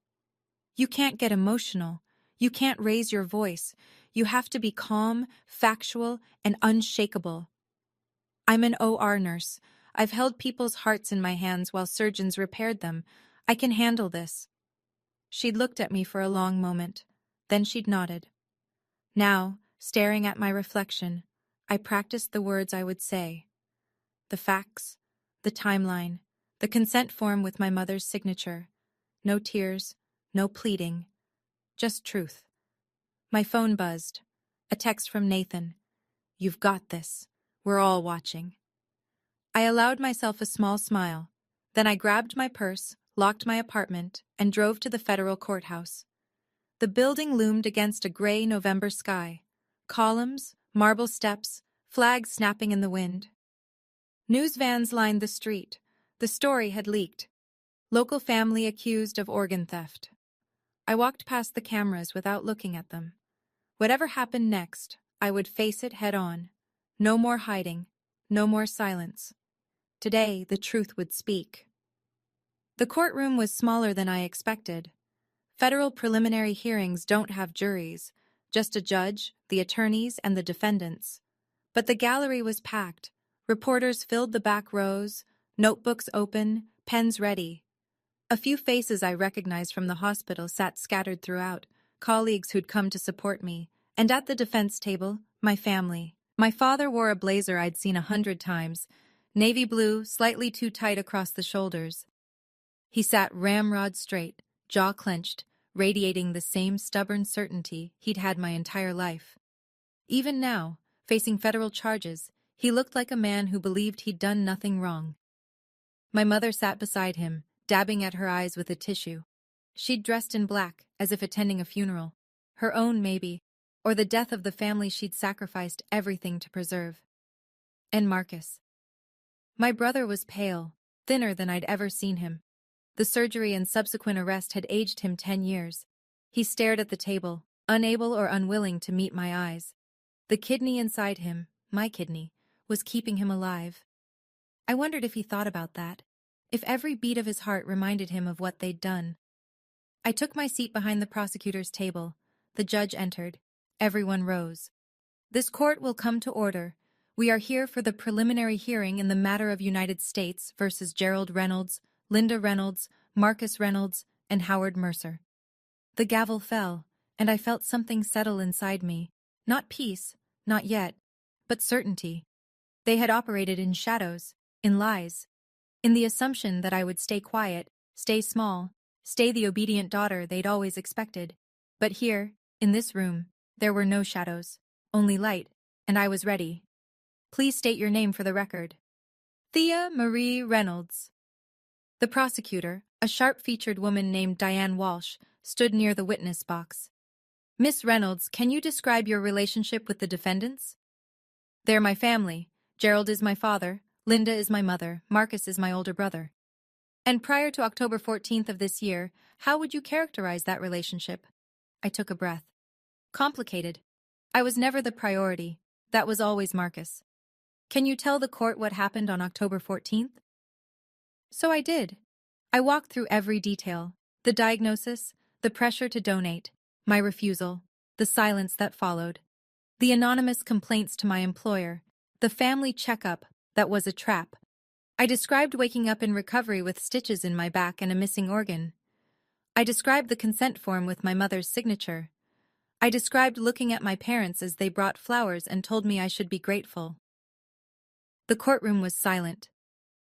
You can't get emotional. You can't raise your voice. You have to be calm, factual, and unshakable. I'm an OR nurse. I've held people's hearts in my hands while surgeons repaired them. I can handle this. She'd looked at me for a long moment. Then she'd nodded. Now, staring at my reflection, I practiced the words I would say. The facts, the timeline, the consent form with my mother's signature. No tears, no pleading, just truth. My phone buzzed. A text from Nathan. You've got this. We're all watching. I allowed myself a small smile. Then I grabbed my purse, locked my apartment, and drove to the federal courthouse. The building loomed against a gray November sky. Columns, marble steps, flags snapping in the wind. News vans lined the street. The story had leaked. Local family accused of organ theft. I walked past the cameras without looking at them. Whatever happened next, I would face it head on. No more hiding, no more silence. Today, the truth would speak. The courtroom was smaller than I expected. Federal preliminary hearings don't have juries, just a judge, the attorneys, and the defendants. But the gallery was packed. Reporters filled the back rows, notebooks open, pens ready. A few faces I recognized from the hospital sat scattered throughout, colleagues who'd come to support me, and at the defense table, my family. My father wore a blazer I'd seen 100 times, navy blue, slightly too tight across the shoulders. He sat ramrod straight, jaw clenched, radiating the same stubborn certainty he'd had my entire life. Even now, facing federal charges, he looked like a man who believed he'd done nothing wrong. My mother sat beside him, dabbing at her eyes with a tissue. She'd dressed in black, as if attending a funeral. Her own, maybe, or the death of the family she'd sacrificed everything to preserve. And Marcus. My brother was pale, thinner than I'd ever seen him. The surgery and subsequent arrest had aged him 10 years. He stared at the table, unable or unwilling to meet my eyes. The kidney inside him, my kidney, was keeping him alive. I wondered if he thought about that, if every beat of his heart reminded him of what they'd done. I took my seat behind the prosecutor's table. The judge entered. Everyone rose. This court will come to order. We are here for the preliminary hearing in the matter of United States versus Gerald Reynolds, Linda Reynolds, Marcus Reynolds, and Howard Mercer. The gavel fell, and I felt something settle inside me. Not peace, not yet, but certainty. They had operated in shadows, in lies, in the assumption that I would stay quiet, stay small, stay the obedient daughter they'd always expected. But here, in this room, there were no shadows, only light, and I was ready. Please state your name for the record. Thea Marie Reynolds. The prosecutor, a sharp-featured woman named Diane Walsh, stood near the witness box. Miss Reynolds, can you describe your relationship with the defendants? They're my family. Gerald is my father, Linda is my mother, Marcus is my older brother. And prior to October 14th of this year, how would you characterize that relationship? I took a breath. Complicated. I was never the priority. That was always Marcus. Can you tell the court what happened on October 14th? So I did. I walked through every detail. The diagnosis, the pressure to donate, my refusal, the silence that followed, the anonymous complaints to my employer, the family checkup that was a trap. I described waking up in recovery with stitches in my back and a missing organ. I described the consent form with my mother's signature. I described looking at my parents as they brought flowers and told me I should be grateful. The courtroom was silent.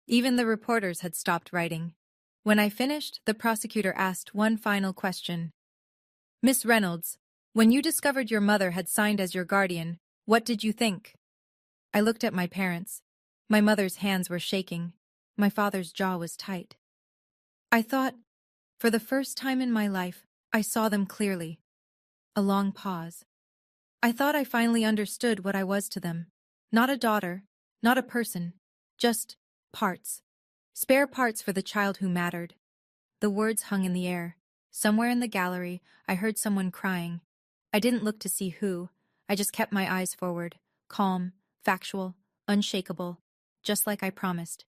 Even the reporters had stopped writing. When I finished, the prosecutor asked one final question. Miss Reynolds, when you discovered your mother had signed as your guardian, what did you think? I looked at my parents. My mother's hands were shaking. My father's jaw was tight. I thought, for the first time in my life, I saw them clearly. A long pause. I thought I finally understood what I was to them. Not a daughter, not a person, just parts. Spare parts for the child who mattered. The words hung in the air. Somewhere in the gallery, I heard someone crying. I didn't look to see who. I just kept my eyes forward, calm, factual, unshakable, just like I promised.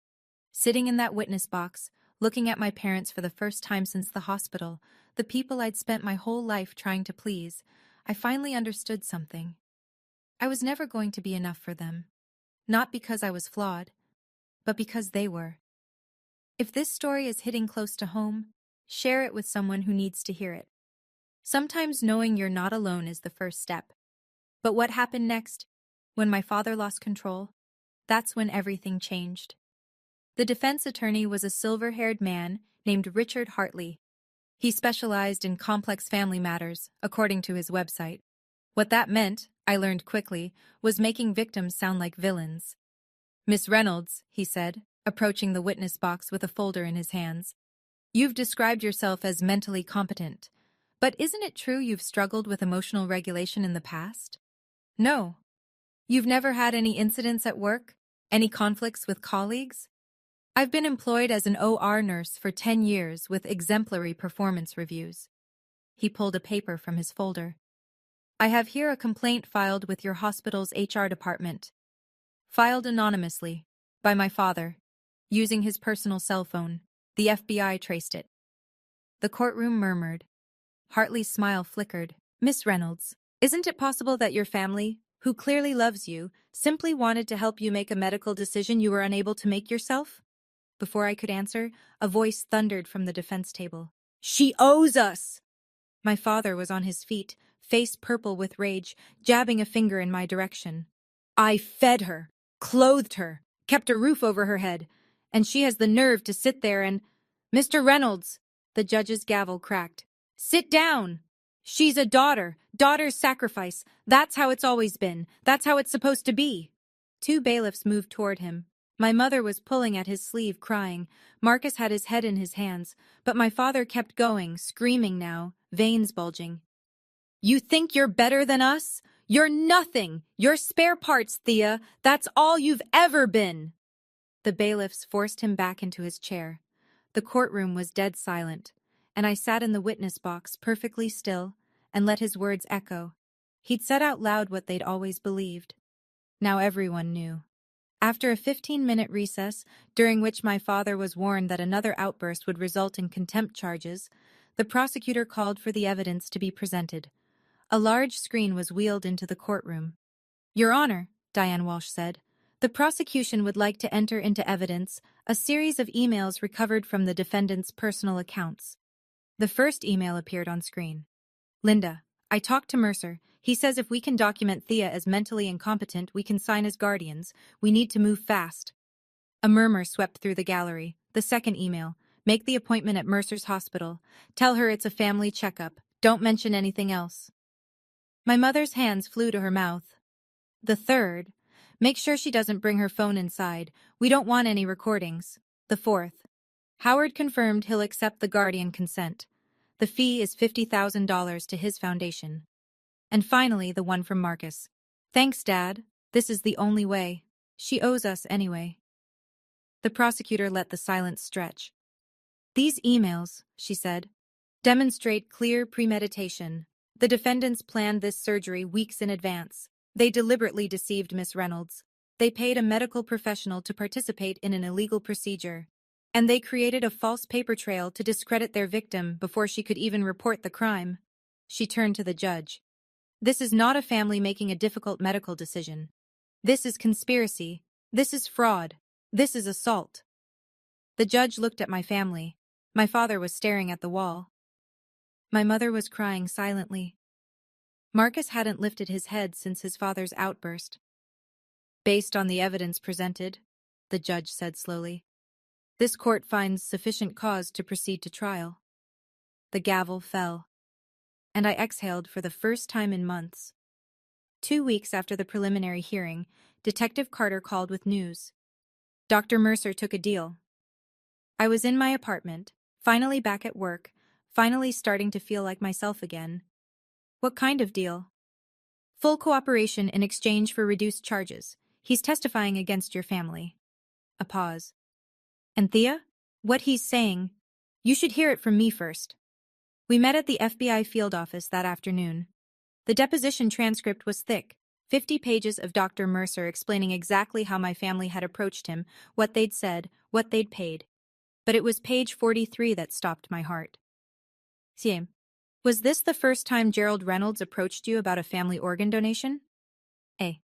Sitting in that witness box, looking at my parents for the first time since the hospital, the people I'd spent my whole life trying to please, I finally understood something. I was never going to be enough for them. Not because I was flawed, but because they were. If this story is hitting close to home, share it with someone who needs to hear it. Sometimes knowing you're not alone is the first step. But what happened next, when my father lost control, that's when everything changed. The defense attorney was a silver-haired man named Richard Hartley. He specialized in complex family matters, according to his website. What that meant, I learned quickly, was making victims sound like villains. Miss Reynolds, he said, approaching the witness box with a folder in his hands. You've described yourself as mentally competent, but isn't it true you've struggled with emotional regulation in the past? No. You've never had any incidents at work? Any conflicts with colleagues? I've been employed as an OR nurse for 10 years with exemplary performance reviews. He pulled a paper from his folder. I have here a complaint filed with your hospital's HR department. Filed anonymously, by my father, using his personal cell phone. The FBI traced it. The courtroom murmured. Hartley's smile flickered. Miss Reynolds, isn't it possible that your family, who clearly loves you, simply wanted to help you make a medical decision you were unable to make yourself? Before I could answer, a voice thundered from the defense table. She owes us! My father was on his feet, face purple with rage, jabbing a finger in my direction. I fed her, clothed her, kept a roof over her head, and she has the nerve to sit there and— Mr. Reynolds, the judge's gavel cracked. Sit down! She's a daughter. Daughter's sacrifice. That's how it's always been. That's how it's supposed to be. Two bailiffs moved toward him. My mother was pulling at his sleeve, crying. Marcus had his head in his hands, but my father kept going, screaming now, veins bulging. You think you're better than us? You're nothing! You're spare parts, Thea. That's all you've ever been! The bailiffs forced him back into his chair. The courtroom was dead silent, and I sat in the witness box perfectly still and let his words echo. He'd said out loud what they'd always believed. Now everyone knew. After a 15-minute recess, during which my father was warned that another outburst would result in contempt charges, the prosecutor called for the evidence to be presented. A large screen was wheeled into the courtroom. Your Honor, Diane Walsh said, The prosecution would like to enter into evidence a series of emails recovered from the defendant's personal accounts. The first email appeared on screen. Linda, I talked to Mercer. He says if we can document Thea as mentally incompetent, we can sign as guardians. We need to move fast. A murmur swept through the gallery. The second email. Make the appointment at Mercer's hospital. Tell her it's a family checkup. Don't mention anything else. My mother's hands flew to her mouth. The third. Make sure she doesn't bring her phone inside. We don't want any recordings. The fourth. Howard confirmed he'll accept the guardian consent. The fee is $50,000 to his foundation. And finally, the one from Marcus. Thanks, Dad. This is the only way. She owes us anyway. The prosecutor let the silence stretch. These emails, she said, demonstrate clear premeditation. The defendants planned this surgery weeks in advance. They deliberately deceived Miss Reynolds. They paid a medical professional to participate in an illegal procedure. And they created a false paper trail to discredit their victim before she could even report the crime. She turned to the judge. This is not a family making a difficult medical decision. This is conspiracy. This is fraud. This is assault. The judge looked at my family. My father was staring at the wall. My mother was crying silently. Marcus hadn't lifted his head since his father's outburst. Based on the evidence presented, the judge said slowly, this court finds sufficient cause to proceed to trial. The gavel fell, and I exhaled for the first time in months. 2 weeks after the preliminary hearing, Detective Carter called with news. Dr. Mercer took a deal. I was in my apartment, finally back at work, finally starting to feel like myself again. What kind of deal? Full cooperation in exchange for reduced charges. He's testifying against your family. A pause. And Thea? What he's saying, you should hear it from me first. We met at the FBI field office that afternoon. The deposition transcript was thick, 50 pages of Dr. Mercer explaining exactly how my family had approached him, what they'd said, what they'd paid. But it was page 43 that stopped my heart. Siem, was this the first time Gerald Reynolds approached you about a family organ donation? A.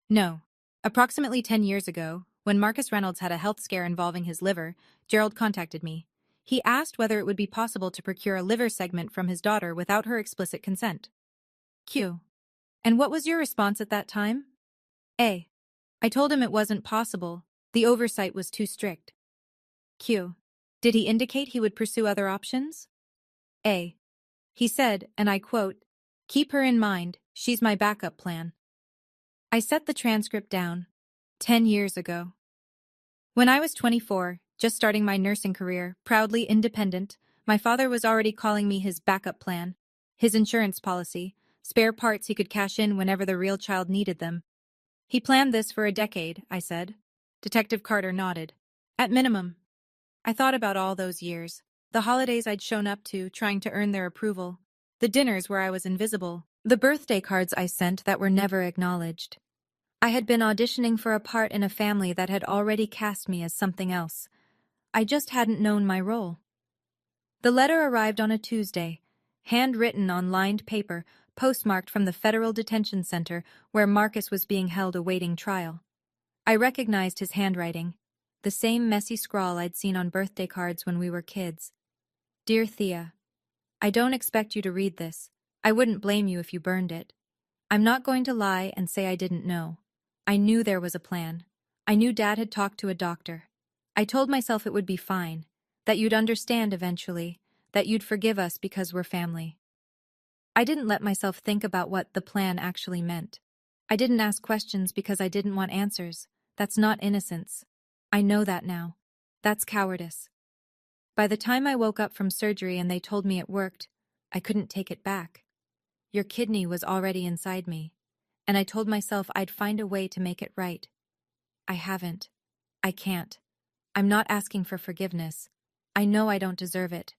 No. Approximately 10 years ago, when Marcus Reynolds had a health scare involving his liver, Gerald contacted me. He asked whether it would be possible to procure a liver segment from his daughter without her explicit consent. Q. And what was your response at that time? A. I told him it wasn't possible. The oversight was too strict. Q. Did he indicate he would pursue other options? A. He said, and I quote, keep her in mind, she's my backup plan. I set the transcript down. 10 years ago. When I was 24, just starting my nursing career, proudly independent, my father was already calling me his backup plan, his insurance policy, spare parts he could cash in whenever the real child needed them. He planned this for a decade, I said. Detective Carter nodded. At minimum. I thought about all those years, the holidays I'd shown up to, trying to earn their approval, the dinners where I was invisible, the birthday cards I sent that were never acknowledged. I had been auditioning for a part in a family that had already cast me as something else. I just hadn't known my role. The letter arrived on a Tuesday, handwritten on lined paper, postmarked from the Federal Detention Center where Marcus was being held awaiting trial. I recognized his handwriting, the same messy scrawl I'd seen on birthday cards when we were kids. Dear Thea, I don't expect you to read this. I wouldn't blame you if you burned it. I'm not going to lie and say I didn't know. I knew there was a plan. I knew Dad had talked to a doctor. I told myself it would be fine, that you'd understand eventually, that you'd forgive us because we're family. I didn't let myself think about what the plan actually meant. I didn't ask questions because I didn't want answers. That's not innocence. I know that now. That's cowardice. By the time I woke up from surgery and they told me it worked, I couldn't take it back. Your kidney was already inside me, and I told myself I'd find a way to make it right. I haven't. I can't. I'm not asking for forgiveness. I know I don't deserve it.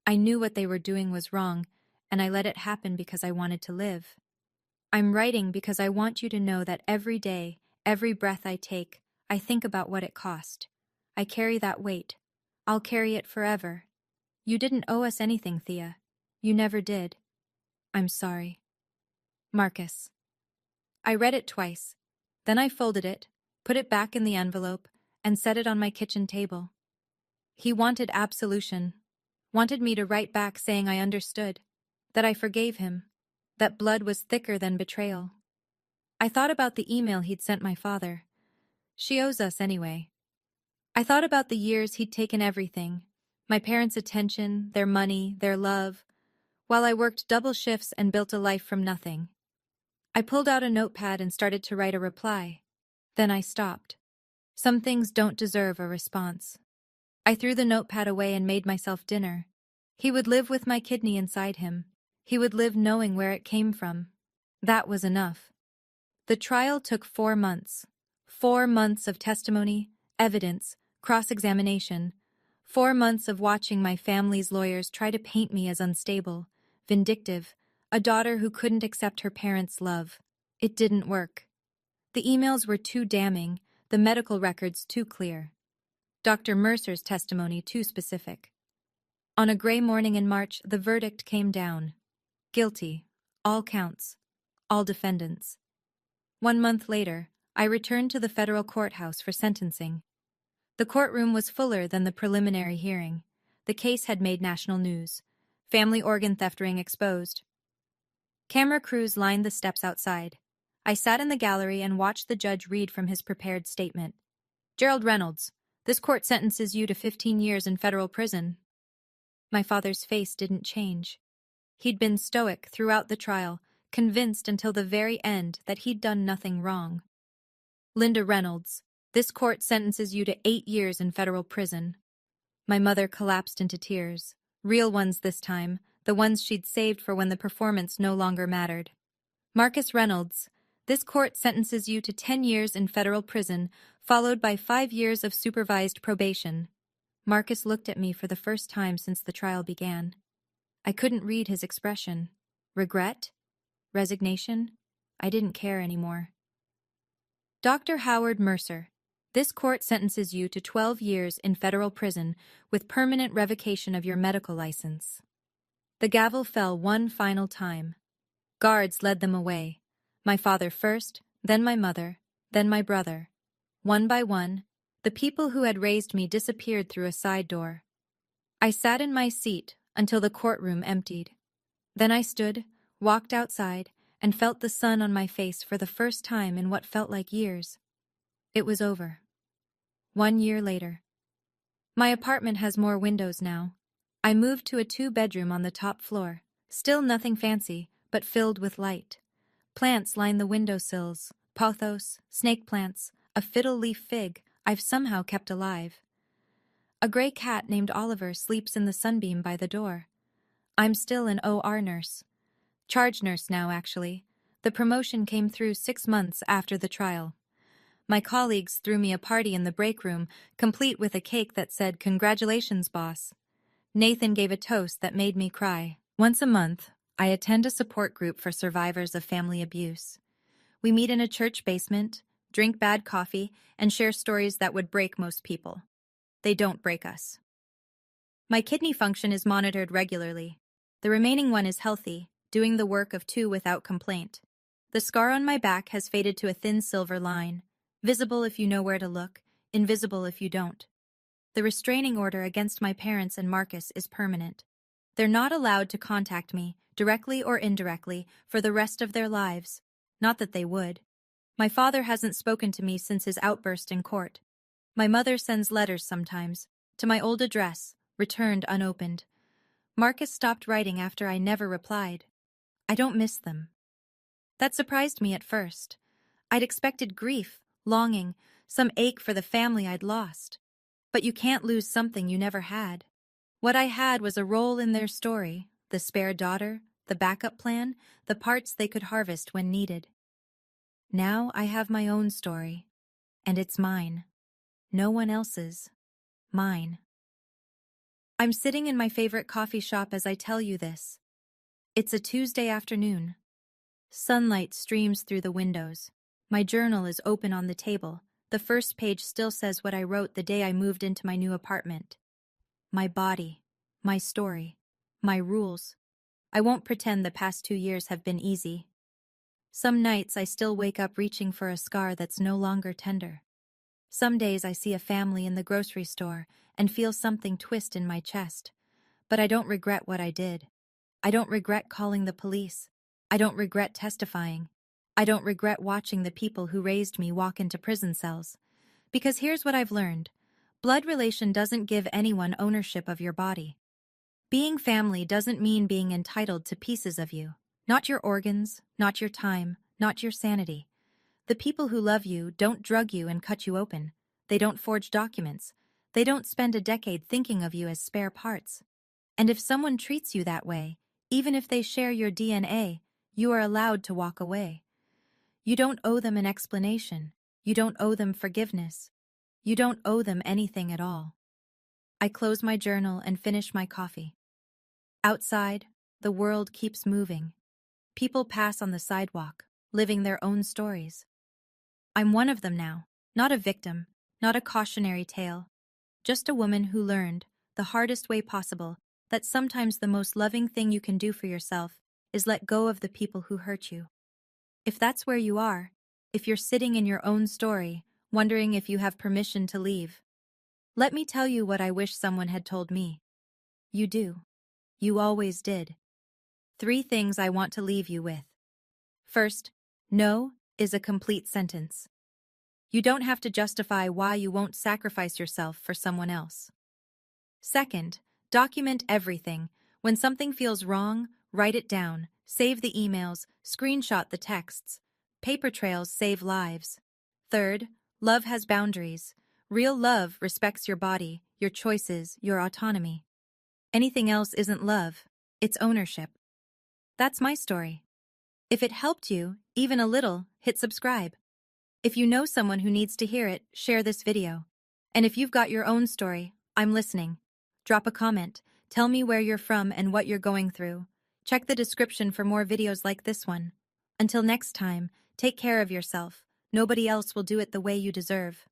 I knew what they were doing was wrong, and I let it happen because I wanted to live. I'm writing because I want you to know that every day, every breath I take, I think about what it cost. I carry that weight. I'll carry it forever. You didn't owe us anything, Thea. You never did. I'm sorry. Marcus. I read it twice. Then I folded it, put it back in the envelope, and set it on my kitchen table. He wanted absolution, wanted me to write back saying I understood, that I forgave him, that blood was thicker than betrayal. I thought about the email he'd sent my father. She owes us anyway. I thought about the years he'd taken everything, my parents' attention, their money, their love, while I worked double shifts and built a life from nothing. I pulled out a notepad and started to write a reply. Then I stopped. Some things don't deserve a response. I threw the notepad away and made myself dinner. He would live with my kidney inside him. He would live knowing where it came from. That was enough. The trial took 4 months. 4 months of testimony, evidence, cross-examination. 4 months of watching my family's lawyers try to paint me as unstable, vindictive, a daughter who couldn't accept her parents' love. It didn't work. The emails were too damning, the medical records too clear. Dr. Mercer's testimony too specific. On a gray morning in March, the verdict came down. Guilty. All counts. All defendants. 1 month later, I returned to the federal courthouse for sentencing. The courtroom was fuller than the preliminary hearing. The case had made national news. Family organ theft ring exposed. Camera crews lined the steps outside. I sat in the gallery and watched the judge read from his prepared statement. Gerald Reynolds, this court sentences you to 15 years in federal prison. My father's face didn't change. He'd been stoic throughout the trial, convinced until the very end that he'd done nothing wrong. Linda Reynolds, this court sentences you to 8 years in federal prison. My mother collapsed into tears. Real ones this time, the ones she'd saved for when the performance no longer mattered. Marcus Reynolds, this court sentences you to 10 years in federal prison, followed by 5 years of supervised probation. Marcus looked at me for the first time since the trial began. I couldn't read his expression. Regret? Resignation? I didn't care anymore. Dr. Howard Mercer, this court sentences you to 12 years in federal prison with permanent revocation of your medical license. The gavel fell one final time. Guards led them away. My father first, then my mother, then my brother. One by one, the people who had raised me disappeared through a side door. I sat in my seat until the courtroom emptied. Then I stood, walked outside, and felt the sun on my face for the first time in what felt like years. It was over. 1 year later. My apartment has more windows now. I moved to a 2-bedroom on the top floor. Still nothing fancy, but filled with light. Plants line the windowsills, pothos, snake plants, a fiddle-leaf fig I've somehow kept alive. A gray cat named Oliver sleeps in the sunbeam by the door. I'm still an OR nurse. Charge nurse now, actually. The promotion came through 6 months after the trial. My colleagues threw me a party in the break room, complete with a cake that said, "Congratulations, boss." Nathan gave a toast that made me cry. Once a month, I attend a support group for survivors of family abuse. We meet in a church basement, drink bad coffee, and share stories that would break most people. They don't break us. My kidney function is monitored regularly. The remaining one is healthy, doing the work of 2 without complaint. The scar on my back has faded to a thin silver line, visible if you know where to look, invisible if you don't. The restraining order against my parents and Marcus is permanent. They're not allowed to contact me, directly or indirectly, for the rest of their lives. Not that they would. My father hasn't spoken to me since his outburst in court. My mother sends letters sometimes, to my old address, returned unopened. Marcus stopped writing after I never replied. I don't miss them. That surprised me at first. I'd expected grief, longing, some ache for the family I'd lost. But you can't lose something you never had. What I had was a role in their story, the spare daughter, the backup plan, the parts they could harvest when needed. Now I have my own story, and it's mine. No one else's. Mine. I'm sitting in my favorite coffee shop as I tell you this. It's a Tuesday afternoon. Sunlight streams through the windows. My journal is open on the table. The first page still says what I wrote the day I moved into my new apartment. My body, my story, my rules. I won't pretend the past 2 years have been easy. Some nights I still wake up reaching for a scar that's no longer tender. Some days I see a family in the grocery store and feel something twist in my chest. But I don't regret what I did. I don't regret calling the police. I don't regret testifying. I don't regret watching the people who raised me walk into prison cells. Because here's what I've learned. Blood relation doesn't give anyone ownership of your body. Being family doesn't mean being entitled to pieces of you. Not your organs, not your time, not your sanity. The people who love you don't drug you and cut you open. They don't forge documents. They don't spend a decade thinking of you as spare parts. And if someone treats you that way, even if they share your DNA, you are allowed to walk away. You don't owe them an explanation. You don't owe them forgiveness. You don't owe them anything at all. I close my journal and finish my coffee. Outside, the world keeps moving. People pass on the sidewalk, living their own stories. I'm one of them now, not a victim, not a cautionary tale, just a woman who learned, the hardest way possible, that sometimes the most loving thing you can do for yourself is let go of the people who hurt you. If that's where you are, if you're sitting in your own story, wondering if you have permission to leave, let me tell you what I wish someone had told me. You do. You always did. 3 things I want to leave you with. First, no is a complete sentence. You don't have to justify why you won't sacrifice yourself for someone else. Second, document everything. When something feels wrong, write it down, save the emails, screenshot the texts. Paper trails save lives. Third, love has boundaries. Real love respects your body, your choices, your autonomy. Anything else isn't love, it's ownership. That's my story. If it helped you, even a little, hit subscribe. If you know someone who needs to hear it, share this video. And if you've got your own story, I'm listening. Drop a comment, tell me where you're from and what you're going through. Check the description for more videos like this one. Until next time, take care of yourself. Nobody else will do it the way you deserve.